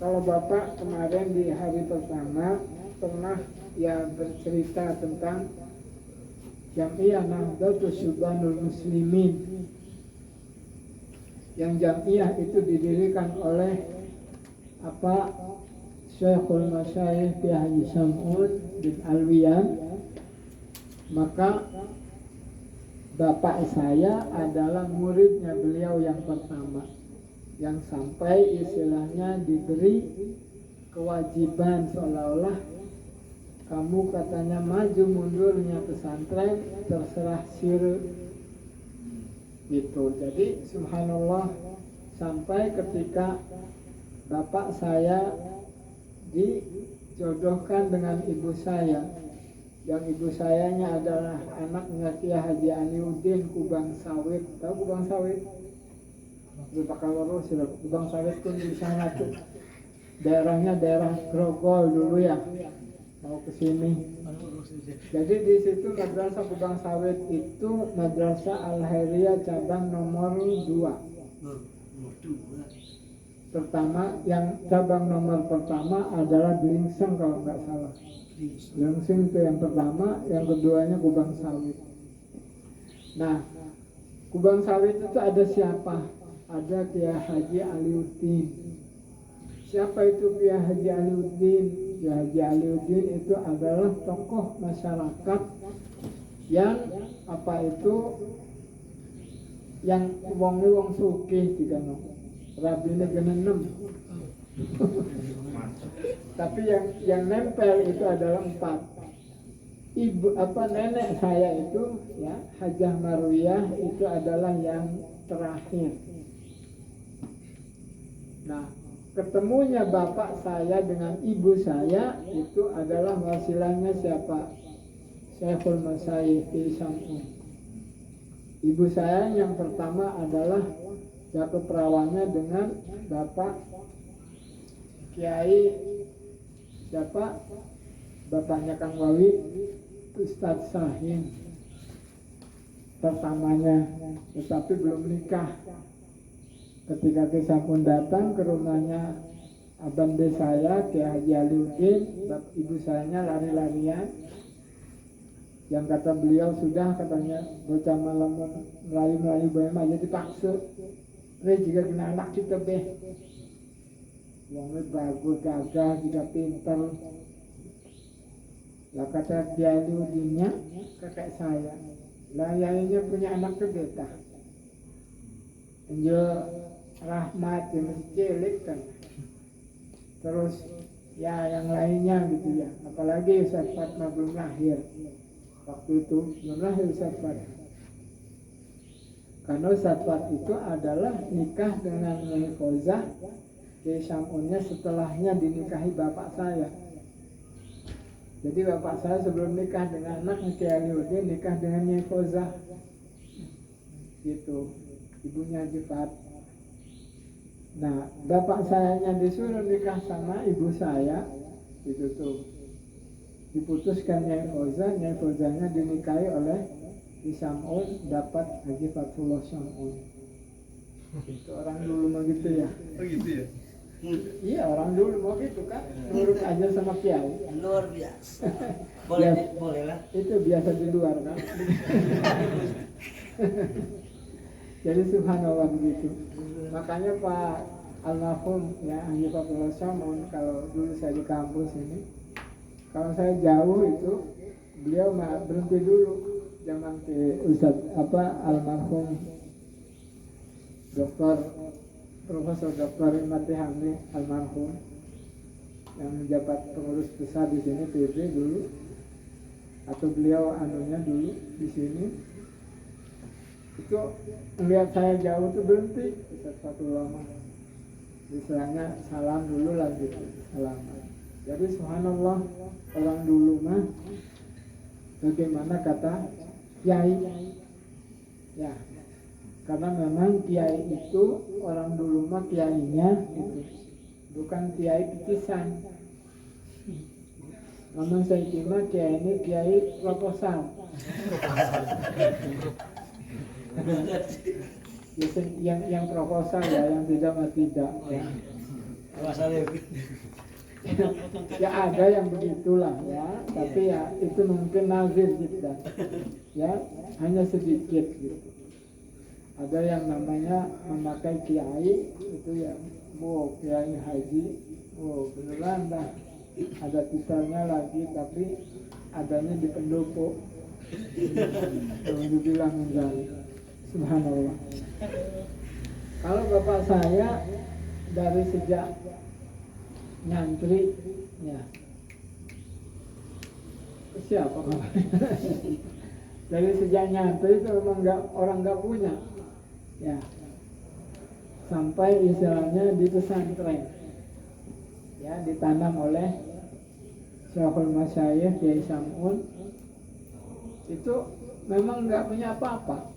A: kalau bapak kemarin di hari pertama pernah ya bercerita tentang Jam'iyah Nahdlatus Syubanul Muslimin, yang Jam'iyah itu didirikan oleh Syekhul Masyayikh Kiai Haji Sam'ud bin Alwiyan. Maka bapak saya adalah muridnya beliau yang pertama, yang sampai istilahnya diberi kewajiban seolah-olah kamu katanya maju mundurnya pesantren terserah sir gitu. Jadi subhanallah sampai ketika bapak saya dijodohkan dengan ibu saya, yang ibu sayanya adalah anaknya Kiai Haji Aniuddin Kubang Sawit. Tahu Kubang Sawit? bakal lurus ya. Kubang sawit pun di sana tuh. Daerahnya daerah Grogol dulu ya. Mau ke sini. Jadi di situ Madrasah Kubang Sawit itu Madrasah Al-Khairiyah cabang nomor 2. Pertama, yang cabang nomor pertama adalah Blingseng kalau nggak salah. Blingseng itu yang pertama, yang keduanya Kubang Sawit. Nah, Kubang Sawit itu ada siapa? Ada Kiai Haji Aliuddin. Siapa itu Kiai Haji Aliuddin? Kiai Haji Aliuddin itu adalah tokoh masyarakat yang apa itu yang wong sugih digano. Rabine genenem. Tapi yang nempel itu adalah 4. Ibu nenek saya itu ya Hajah Marwiyah itu adalah yang terakhir. Nah, ketemunya bapak saya dengan ibu saya itu adalah wasilahnya siapa? Syekhul Masyayikh Isam'un. Ibu saya yang pertama adalah jatuh perawannya dengan bapak Kiai siapa? Bapaknya Kang Wawi, Ustadz Sahin pertamanya, tetapi belum nikah. Ketika Kisampun datang ke rumahnya abang saya, Kiai Haji Aliuddin, ibu sayanya lari-larian. Yang kata beliau sudah katanya bocah malam melayu-melayu bayam aja dipaksa. Jika kena anak kita beh. Wongnya bagus, gagah, jika pintar. Lah kata Kiai Aliuddinnya kakek saya. Lah yainya punya anak ke beta. Enjo Rahmat yang masih cilik kan. Terus ya yang lainnya gitu ya. Apalagi Ustaz Fatma belum lahir. Waktu itu belum lahir Ustaz Fatma. Karena Ustaz Fatma itu adalah nikah dengan Nyai Fauzah Kiai Sam'unnya setelahnya dinikahi bapak saya. Jadi bapak saya sebelum nikah dengan anaknya Kiai Aliuddin nikah dengan Nyai Fauzah. Gitu. Ibunya Jepat. Nah, bapak sayanya disuruh nikah sama ibu saya, itu tuh diputuskan Nyai Fauzahnya dinikahi oleh Isam'un, dapat Haji Fatullah Sam'un. Itu orang dulu mah gitu ya.
B: Oh gitu ya?
A: Iya, orang dulu mau gitu kan, nurut aja sama kiai.
D: Luar biasa. Boleh lah.
A: Itu biasa di luar kan. Jadi subhanallah begitu. Makanya Pak almarhum ya Haji Fatullah Sam'un, kalau dulu saya di kampus ini, kalau saya jauh itu beliau berhenti dulu zaman ke Ustadz almarhum Profesor Dr. Imati Hamdi almarhum yang menjabat pengurus besar di sini PB dulu, atau beliau anunya dulu di sini. Itu melihat saya jauh tuh berhenti Ustadz Fatullah mah. Istilahnya salam dulu lah gitu, salaman. Jadi subhanallah orang dulu mah bagaimana kata kiai ya, karena memang kiai itu orang dulu mah kiainya itu bukan kiai picisan. Namun saya kira kiai ini kiai proposal. yang proposal ya, yang tidak ya. Ya ada yang begitulah ya, tapi ya itu mungkin nazir gitu ya, hanya sedikit gitu. Ada yang namanya memakai kiai itu ya, kiai haji, beneran dah ada titelnya lagi, tapi adanya di pendopo. Yang dibilang enggak. Subhanallah. Kalau bapak saya dari sejak nyantri ya, siapa dari sejak nyantri itu memang orang nggak punya ya, sampai istilahnya di pesantren ya, ditanam oleh Syekhul Masyayikh Kiai Sam'un. Itu memang nggak punya apa-apa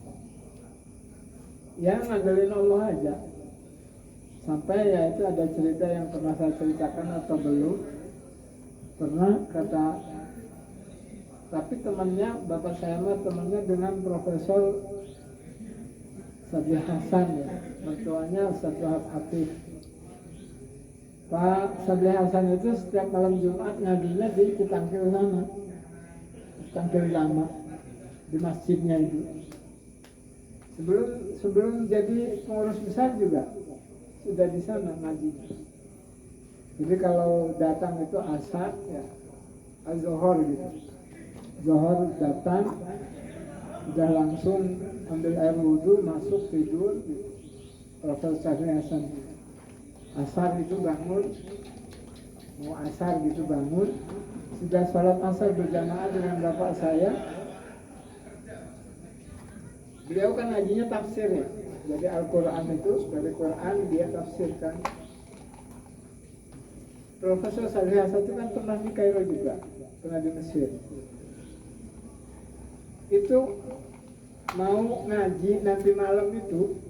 A: ya, ngandelin Allah aja. Sampai ya itu ada cerita yang pernah saya ceritakan atau belum. Pernah kata, tapi temannya, bapak saya mah temannya dengan Profesor Sabri Hasan ya, mertuanya Ustaz Wahab Afif. Pak Sabri Hasan itu setiap malam Jumat ngajinya di Citangkil sana, Citangkil lama, di masjidnya itu. Sebelum jadi pengurus besar juga sudah di sana ngajinya. Jadi kalau datang itu asar ya, az-zuhur gitu. Zuhur datang, udah langsung ambil air wudhu, masuk tidur gitu. Profesor Sabri Hasan. Asar itu bangun, mau asar gitu bangun, sudah sholat asar berjamaah dengan bapak saya. Beliau kan ngajinya tafsir ya, jadi Al-Quran itu dari Quran dia tafsirkan. Profesor Sabri Hasan itu kan pernah di Kairo juga, pernah di Mesir. Itu mau ngaji nanti malam itu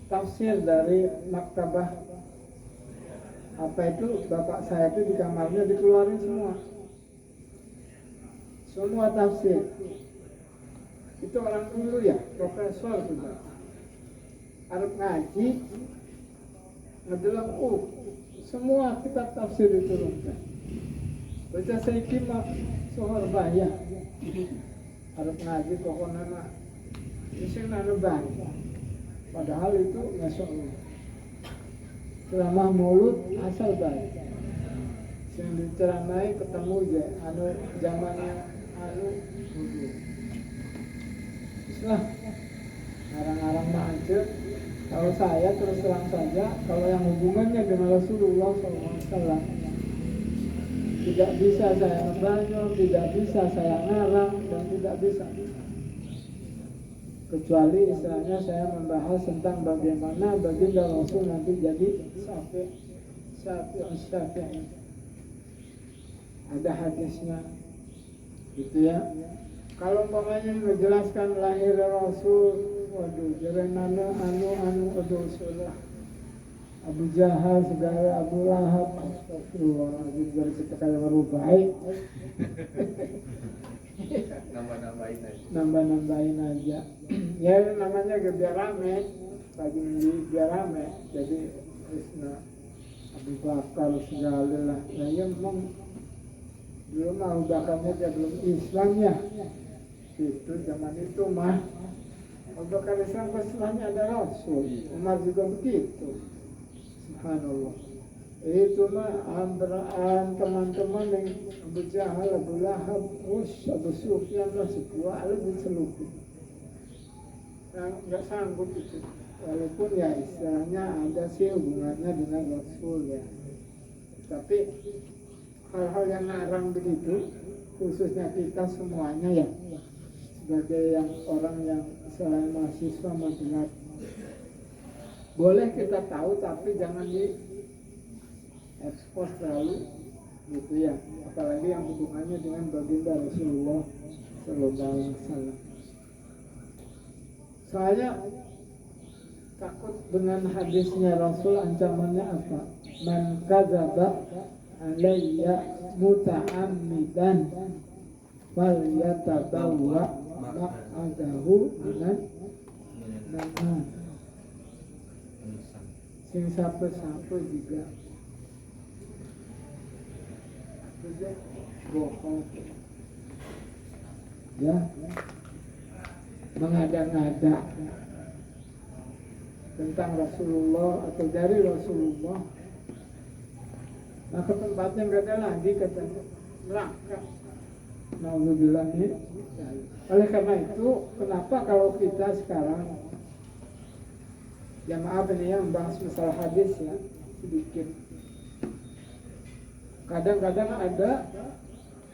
A: tafsir dari maktabah apa itu, bapak saya itu di kamarnya dikeluarin semua tafsir. Itu orang dulu ya, profesor sudah Arab ngaji ngedelam semua kitab tafsir diturunkan. Baca Sayyidi mah sohor bahaya Arab ngaji pokoknya mah disini anu bahaya. Padahal itu masya Allah ceramah mulut asal baik. Sing diceramai ketemu je anu zamannya anu Islah ngarang-ngarang macet. Kalau saya terus terang saja, kalau yang hubungannya dengan Rasulullah SAW tidak bisa saya ngebangun, tidak bisa saya ngarang, dan tidak bisa. Kecuali istilahnya saya membahas tentang bagaimana baginda Rasul nanti jadi syafi'i. Ada hadisnya, gitu ya. Kalau umpamanya menjelaskan lahir Rasul, waduh, jerenana anu sudah Abu Jahal segala, Abu Lahab, astagfirullahaladzim, dari kita kayak merubai. Nambah-nambahin aja. Ya namanya biar rame, pagi biar rame. Jadi Krishna, Abu Bakar segala lah. Nah ya memang belum Abu Bakarnya dia belum Islam ya. Itu zaman itu mah Abu Bakar Islam setelahnya ada Rasul. Umar juga begitu. Subhanallah. Itu mah ambraan teman-teman yang Abu Jahal, Abu Lahab, Abu Sufyan lah semua ada diselupin. Nah, nggak sanggup itu. Walaupun ya istilahnya ada sih hubungannya dengan Rasul ya. Tapi hal-hal yang ngarang begitu, khususnya kita semuanya ya, sebagai yang orang yang selain mahasiswa masyarakat, boleh kita tahu tapi jangan di ekspos terlalu gitu ya, apalagi yang hubungannya dengan baginda Rasulullah Sallallahu Alaihi Wasallam. Saya takut dengan hadisnya Rasul, ancamannya apa? Man kadzaba alayya muta'ammidan falyatabawwa maq'adahu minan nar. Sing sapu-sapu juga bohong ya, mengada-ngada tentang Rasulullah atau dari Rasulullah, maka tempatnya nggak ada lagi, katanya neraka. Nauzubillah. Oleh karena itu, kenapa kalau kita sekarang ya maaf ini ya membahas masalah hadis ya sedikit, kadang-kadang ada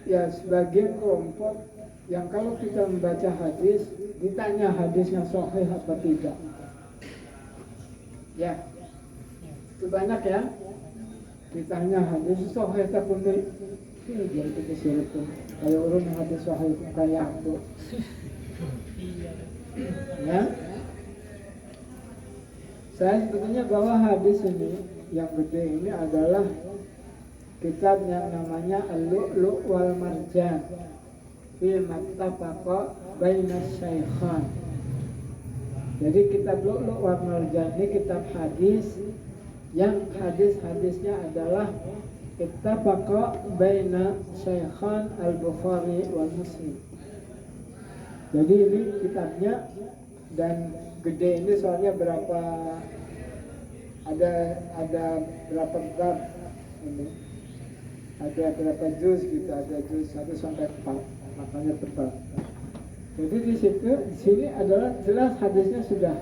A: ya sebagian kelompok yang kalau kita membaca hadis ditanya hadisnya sahih apa tidak. Ya, itu banyak ya. Ditanya hadis sahih tak benar. Jadi kita sirik tuh. Kayak orang yang hadis sahih kayak aku. Ya. Saya sebetulnya bahwa hadis ini yang gede ini adalah kitab yang namanya Al-Lu'lu' wal Marjan fi mattafaqa baina syaikhan. Jadi kitab Lu'lu' wal Marjan ini kitab hadis yang hadis-hadisnya adalah ittafaqa baina syaikhan Al-Bukhari wal Muslim. Jadi ini kitabnya dan gede ini soalnya berapa ada berapa bab ini, ada berapa juz gitu, ada juz 1 sampai 4, makanya tebal. Jadi di sini adalah jelas hadisnya sudah.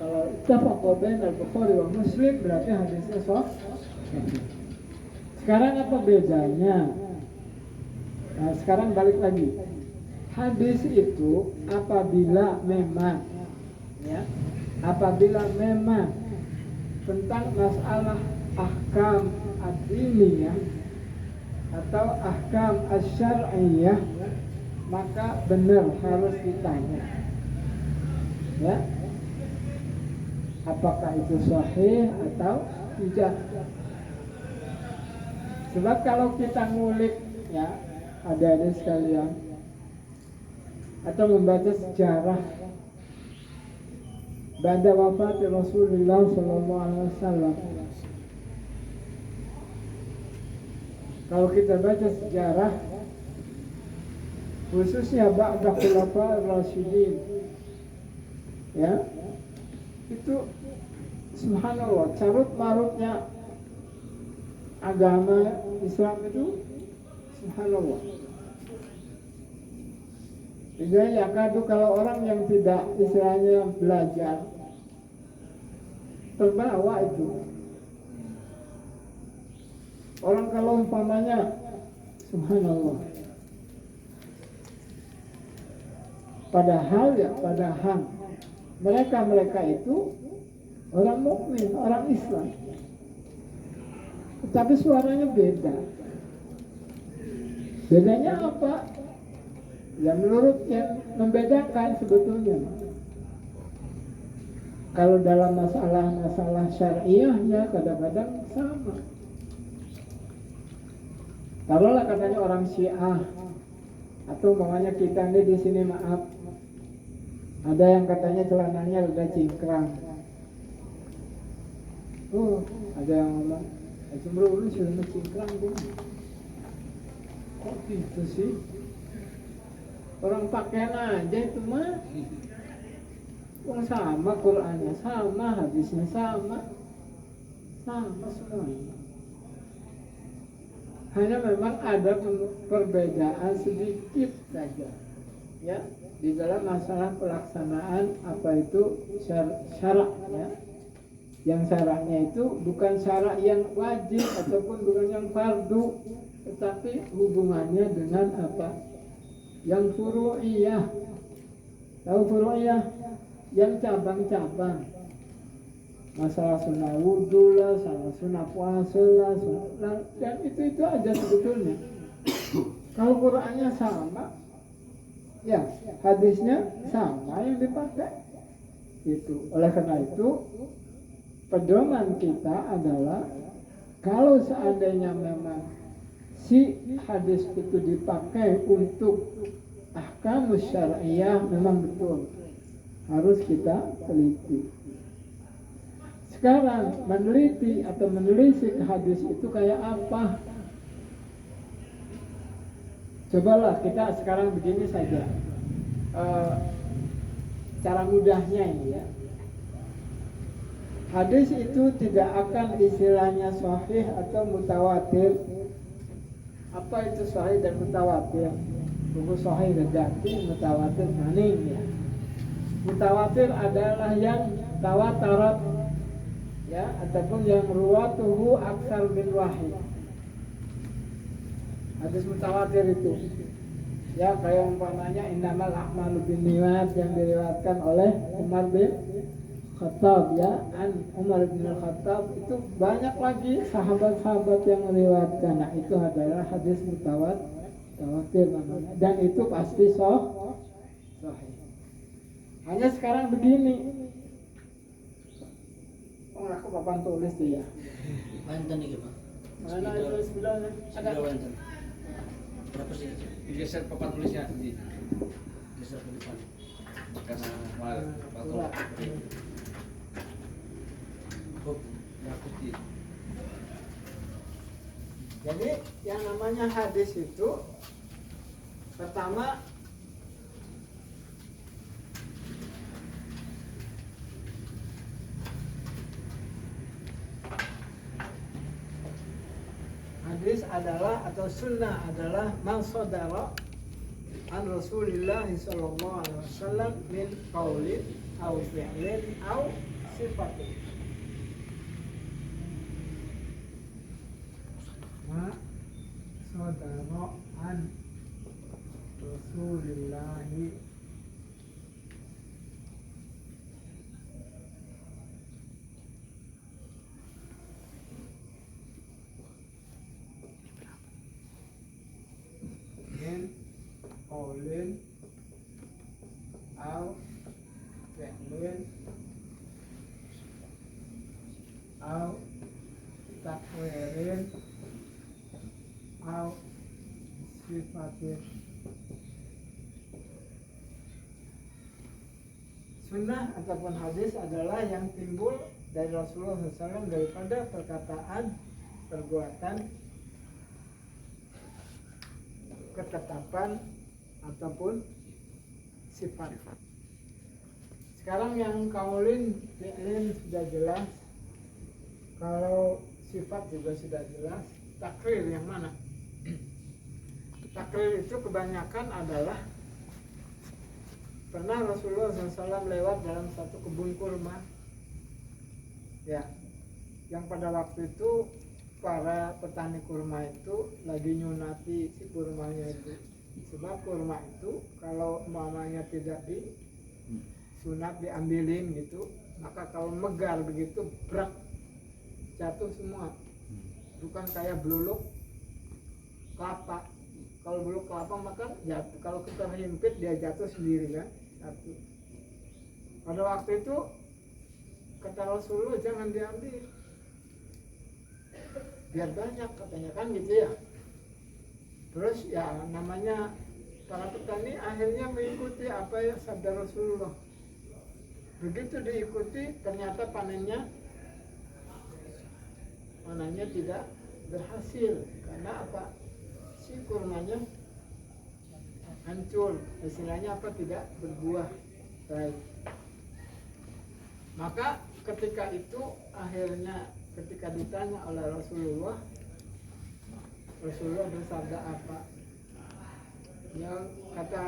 A: Kalau ittafaqa bain al-Bukhari wa Muslim berarti hadisnya sahih. Sekarang apa bedanya? Nah, sekarang balik lagi. Hadis itu apabila memang tentang masalah ahkam ad-diniyah atau ahkam asy-syar'iyyah, maka benar harus ditanya, ya, apakah itu sahih atau tidak. Sebab kalau kita ngulik, ya, adik-adik sekalian, atau membaca sejarah pada wafat Rasulullah SAW, kalau kita baca sejarah khususnya ba'da khulafa ar-rasyidin, ya, itu subhanallah carut marutnya agama Islam itu subhanallah. Jadi ya kadu kalau orang yang tidak istilahnya belajar terbawa itu. Orang kalau umpamanya subhanallah, padahal mereka itu orang mukmin, orang Islam, tapi suaranya beda. Bedanya apa? Ya menurut yang membedakan sebetulnya, kalau dalam masalah syariahnya kadang-kadang sama. Taruhlah katanya orang Syiah, atau umpamanya kita ini di sini, maaf, ada yang katanya celananya udah cingkrang. Ada yang ngomong, cemburu sudah cingkrang tuh. Kok gitu sih? Orang pakaian aja itu mah, sama Qurannya sama, hadisnya sama semuanya. Hanya memang ada perbedaan sedikit saja, ya, di dalam masalah pelaksanaan apa itu syarak, ya. Yang syaraknya itu bukan syarak yang wajib ataupun bukan yang fardu, tetapi hubungannya dengan apa? Yang furu'iyah. Tahu furu'iyah? Yang cabang-cabang. Masalah sunnah wudhu lah, sunnah puasa lah, dan itu aja sebetulnya. Kalau Qur'annya sama, ya hadisnya sama yang dipakai. Itu. Oleh karena itu, pedoman kita adalah kalau seandainya memang si hadis itu dipakai untuk ahkam syar'iyah, memang betul harus kita teliti. Sekarang meneliti atau menelisik hadis itu kayak apa? Cobalah kita sekarang begini saja, cara mudahnya ini, ya. Hadis itu tidak akan istilahnya sahih atau mutawatir. Apa itu sahih dan mutawatir? Buku sahih redakti, mutawatir maning, ya. Mutawatir adalah yang tawatarat, ya, ataupun yang ruwatuhu aksar min wahid. Hadis mutawatir itu, ya, kayak umpamanya innamal a'malu binniyat yang diriwayatkan oleh Umar bin Khattab, ya, Umar bin Khattab, itu banyak lagi sahabat-sahabat yang meriwayatkan. Nah, itu adalah hadis mutawatir namanya, dan itu pasti sahih. Hanya sekarang begini, Orang ke papan tulis tuh ya.
D: Wonten iki, Pak.
A: Mana itu sebelahnya? Ada.
D: Sudah wonten. Berapa sih?
C: Digeser papan tulisnya di
D: Geser ke depan.
C: bekas batu.
A: Surat.
D: Oh, ya putih.
A: Jadi yang namanya hadis itu pertama hadis adalah atau sunnah adalah masodara an Rasulillah sallallahu alaihi wasallam min qaulin aw fi'lin aw sifatin. Masodara an Rasulillah min qaulin aw fi'lin aw takwirin aw sifatin. Sunnah ataupun hadis adalah yang timbul dari Rasulullah SAW daripada perkataan, perbuatan, ketetapan ataupun sifat. Sekarang yang kaulin, fi'lin sudah jelas. Kalau sifat juga sudah jelas. Takrir yang mana? Takrir itu kebanyakan adalah pernah Rasulullah SAW lewat dalam satu kebun kurma, ya, yang pada waktu itu para petani kurma itu lagi nyunati si kurmanya itu. Sebab kurma itu kalau umpamanya tidak disunat, diambilin gitu, maka kalau megar begitu brak, jatuh semua. Bukan kayak beluluk kelapa. Kalau beluluk kelapa maka jatuh, kalau kita himpit dia jatuh sendiri kan. Satu. Pada waktu itu kata Rasulullah jangan diambil, biar banyak katanya kan gitu ya. Terus ya namanya para petani akhirnya mengikuti apa yang sabda Rasulullah. Begitu diikuti ternyata panennya tidak berhasil. Karena apa? Si kurmanya hancur, istilahnya apa, tidak berbuah baik. Maka ketika itu akhirnya ketika ditanya oleh Rasulullah bersabda apa? Yang kata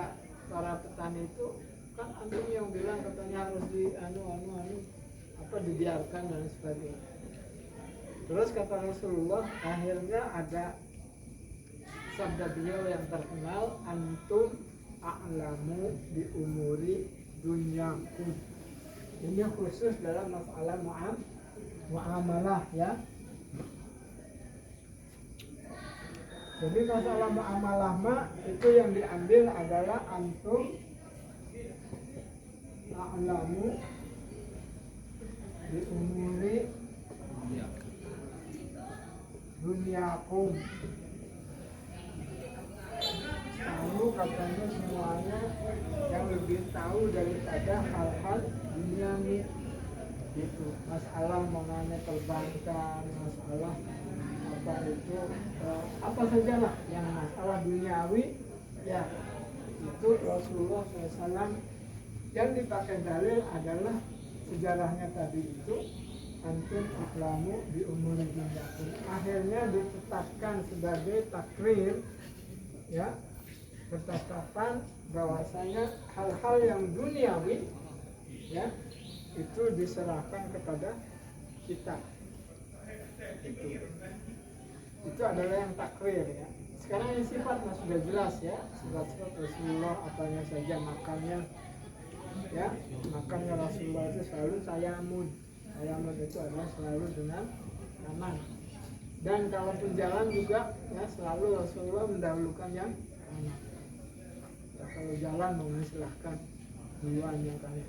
A: para petani itu kan antum yang bilang katanya harus di apa dibiarkan dan sebagainya. Terus kata Rasulullah akhirnya ada sabda beliau yang terkenal, antum a'lamu bi umuri dunyakum. Ini khusus dalam masalah muamalah ya. Jadi masalah muamalah itu yang diambil adalah antum a'lamu bi umuri dunyakum. Kamu katanya semuanya yang lebih tahu daripada hal-hal duniawi gitu. Masalah mengenai perbankan, masalah apa itu apa saja lah yang masalah duniawi ya, itu Rasulullah SAW yang dipakai dalil adalah sejarahnya tadi itu antum aklamu di umur dunyakum. Akhirnya ditetapkan sebagai takrir ya, ketetapan bahwasanya hal-hal yang duniawi ya itu diserahkan kepada kita. Itu adalah yang takrir ya. Sekarang yang sifat sudah jelas ya, sifat Rasulullah apanya saja, makannya ya, makannya Rasulullah itu selalu sayamud itu adalah selalu dengan kanan. Dan kalaupun jalan juga ya selalu Rasulullah mendahulukan yang kanan. Ya, kalau jalan silahkan duluan yang kanan.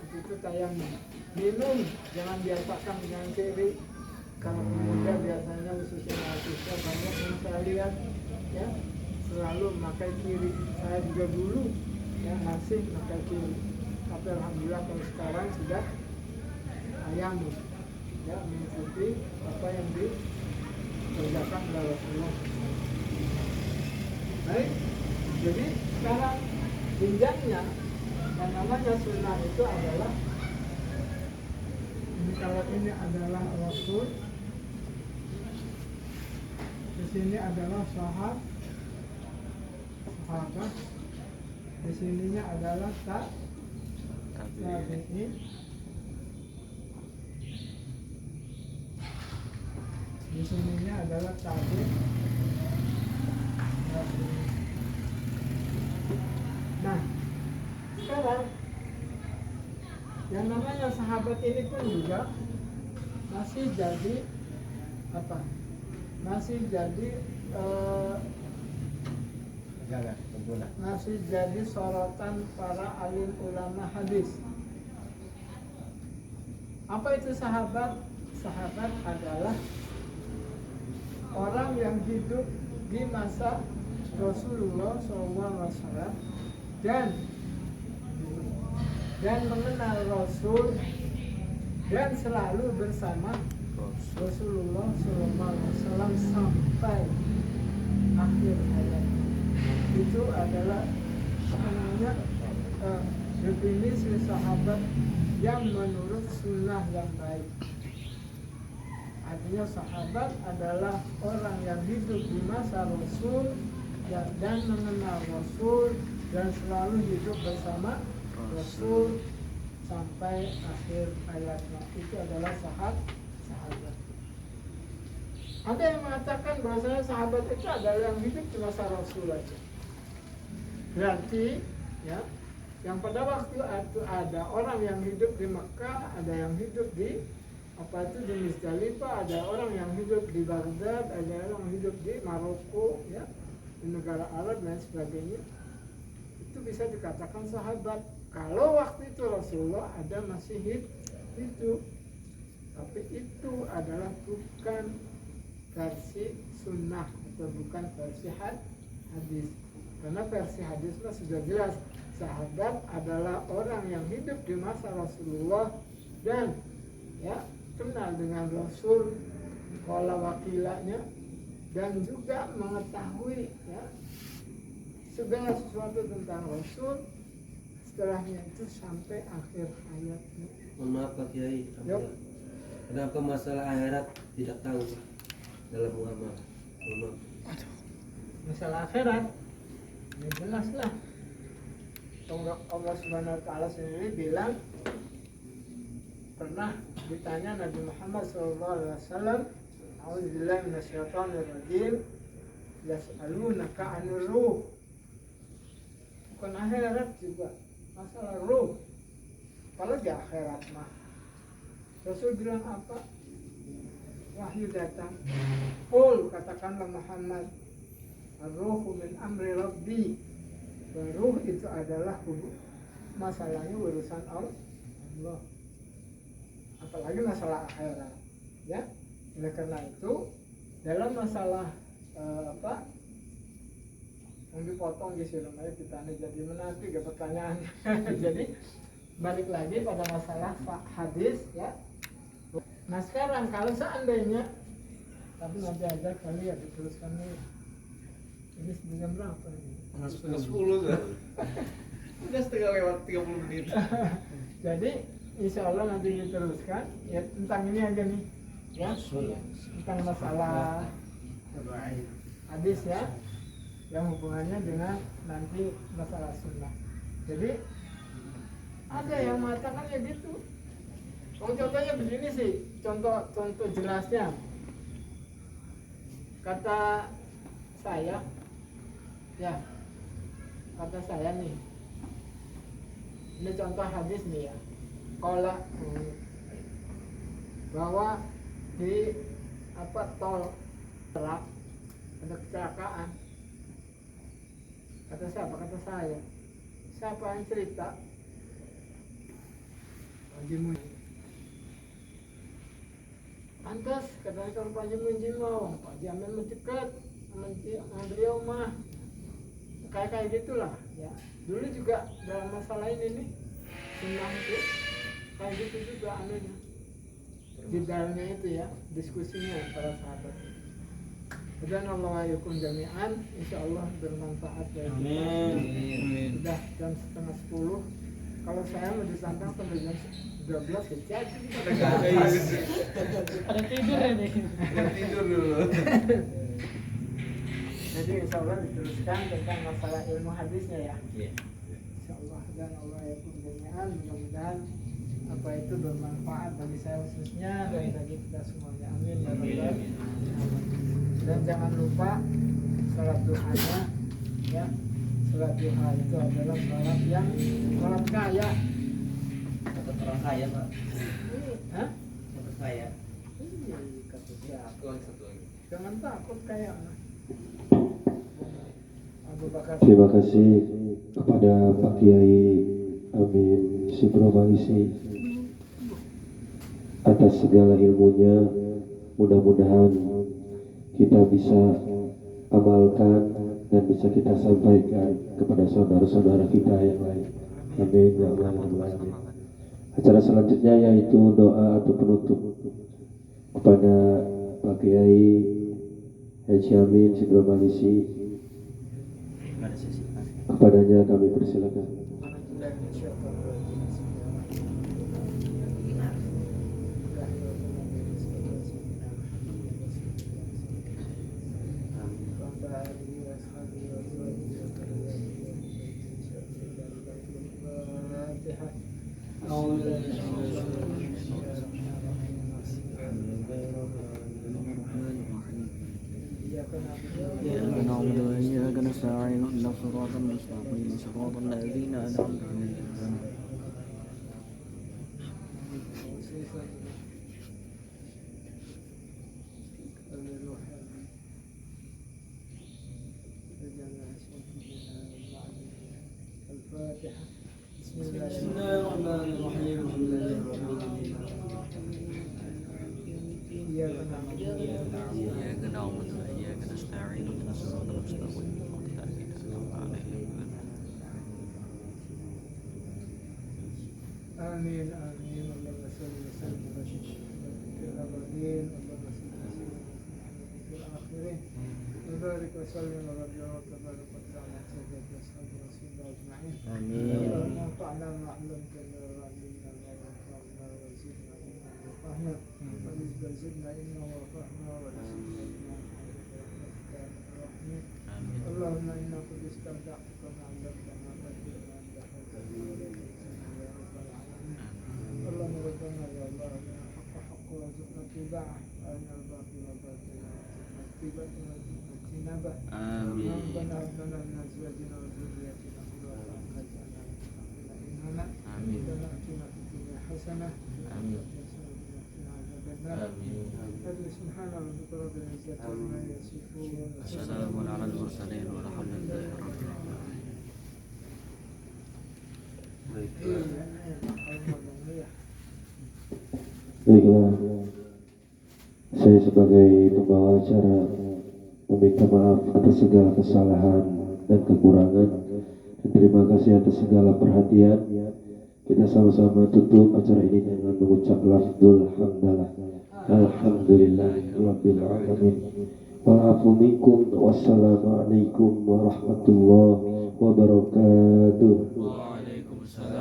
A: itu tayamum. Minum jangan biasakan dengan kiri. Kalau pemuda biasanya khususnya mahasiswa banyak yang saya lihat ya selalu memakai kiri. Saya juga dulu ya masih memakai kiri. Tapi alhamdulillah kalau sekarang sudah tayamum ya mengikuti apa yang dikerjakan oleh Rasulullah. Baik, jadi sekarang jenjangnya yang namanya sunnah itu adalah ini, kalau ini adalah Rasul, di sini adalah sahabat, di sininya adalah tabi'in, di sininya adalah tabi'in. Nah, sekarang yang namanya sahabat ini pun juga masih jadi apa? Masih jadi masih jadi sorotan para alim ulama hadis. Apa itu sahabat? Sahabat adalah orang yang hidup di masa Rasulullah SAW dan mengenal Rasul dan selalu bersama Rasulullah SAW sampai akhir hayat. Itu adalah namanya definisi sahabat yang menurut sunnah yang baik. Artinya sahabat adalah orang yang hidup di masa Rasul dan mengenal Rasul dan selalu hidup bersama Rasul sampai akhir hayatnya. Itu adalah sahabat. Ada yang mengatakan bahwasanya sahabat itu adalah yang hidup di masa Rasul aja. Berarti ya, yang pada waktu itu ada orang yang hidup di Mekah, ada yang hidup di di Muzdalifah, ada orang yang hidup di Baghdad, ada orang yang hidup di Maroko, ya, di negara Arab dan sebagainya. Itu bisa dikatakan sahabat. Kalau waktu itu Rasulullah ada masih hidup, tapi itu adalah bukan versi sunnah atau bukan versi hadis. Karena versi hadis sudah jelas, sahabat adalah orang yang hidup di masa Rasulullah dan ya kenal dengan Rasul, wala wakilanya, dan juga mengetahui ya segala sesuatu tentang Rasul setelahnya itu sampai akhir hayatnya.
B: Mohon maaf Pak Kiai,
A: Yuk.
B: kenapa masalah akhirat tidak tahu dalam ulama? Mohon maaf.
A: Masalah akhirat ini jelas lah. Allah Subhanahu wa Ta'ala sendiri bilang, pernah ditanya Nabi Muhammad SAW, A'udzubillahi minasyaitonirrajim, yas'alunaka 'anir ruh. Bukan akhirat juga, masalah ruh. Kalau di akhirat mah Rasul bilang apa? Wahyu datang. Qul, katakanlah Muhammad, ar-ruhu min amri rabbi. Ruh itu adalah masalahnya urusan Allah. Apalagi masalah akhirat, ya. Oleh karena itu dalam masalah yang dipotong di sini kita jadi menanti ke pertanyaan. Jadi balik lagi pada masalah hadis, ya. Nah sekarang kalau seandainya, tapi nanti aja kali ya diteruskan nih. Ini jam berapa ini?
C: Setengah 10 kan? Udah setengah lewat 30 menit.
A: Jadi insya Allah nanti diteruskan ya tentang ini aja nih ya, tentang masalah hadis ya, yang hubungannya dengan nanti masalah sunnah. Jadi ada yang mengatakan ya gitu. Contohnya begini sih, contoh jelasnya. Kata saya nih, ini contoh hadis nih ya. Kalau bahwa di tol Merak ada kecelakaan. Kata siapa? Kata saya. Siapa yang cerita? Haji Munjim. Pantas kadang kalau Pak Haji Munjim mau, Pak Haji Amin mencekat, beliau mah kayak gitulah ya. Dulu juga dalam masalah ini nih, sunnah itu kayak gitu juga anunya. Di dalamnya itu ya, diskusinya para sahabat. Dan Allah yakum jami'an, insya Allah bermanfaat bagi kita.
D: Amin.
A: Sudah jam 9:30. Kalau saya mau disantang sampai jam 12 ya jadi kita
C: Ada tidur ini. Tidur dulu.
A: Jadi insya Allah diteruskan tentang masalah ilmu hadisnya ya.
D: Iya.
A: Insya Allah dan Allah yakum jami'an, mudah-mudahan apa itu bermanfaat bagi saya khususnya dan bagi kita semuanya. Amin ya rabbal alamin. Dan jangan lupa sholat duhanya ya. Sholat duha itu adalah sholat kaya.
D: Dapat orang kaya, Pak.
A: Hah?
D: Dapat kaya.
A: Iya, kata siapa?
C: Satu lagi.
A: Jangan takut kaya. Abu Bakar.
E: Terima kasih kepada Pak Kiai Amin Subromaisi atas segala ilmunya. Mudah-mudahan kita bisa amalkan dan bisa kita sampaikan kepada saudara-saudara kita yang lain. Amin ya Allah ya Rabbal alamin. Acara selanjutnya yaitu doa atau penutup kepada Pak Kiai Haji Amin Subromaisi.
D: Pada sesi
E: Kepadanya kami persilakan.
F: إياك نعبد وإياك نستعين اهدنا الصراط المستقيم صراط الذين أنعمت عليهم
A: الفاتحة. بسم
D: بسم
A: الله
D: الله الرحمن الرحيم. الحمد لله رب العالمين.
A: إياك نعبد
F: إياك نعبد وإياك نستعين اهدنا الصراط المستقيم صراط الذين أنعمت عليهم
A: آمين آمين. اللهم صل وسلم وبارك في الأولين اللهم صل وسلم في الآخرين وبارك وسلم وبارك وتبارك وتعالى سيدنا أصحاب رسول الله أجمعين. اللهم انفعنا بما علمتنا وعلمنا ما ينفعنا وزدنا علما وفهما وزدنا علما وفهما ورزقنا علما. اللهم إنا قد استمتعت بما علمتنا فاتنا عند حوزتنا يا رب العالمين. اللهم ربنا يا الله أرنا الحق حقا وارزقنا اتباعه وأرنا الباطل باطلا وارزقنا اجتنابه. ربنا هب لنا من أزواجنا وذرياتنا قرة أعين واجعلنا للمتقين إماما. ربنا آتنا في الدنيا حسنة وفي الآخرة حسنة وقنا عذاب النار. سبحان ربك رب العزة عما يصفون
F: السلام على المرسلين والحمد لله رب العالمين.
E: Baiklah, saya sebagai pembawa acara meminta maaf atas segala kesalahan dan kekurangan dan terima kasih atas segala perhatian. Kita sama-sama tutup acara ini dengan mengucap lafzul hamdalah. Alhamdulillahirabbil alamin. Wa'afu minkum wassalamualaikum warahmatullahi wabarakatuh.
F: Waalaikumsalam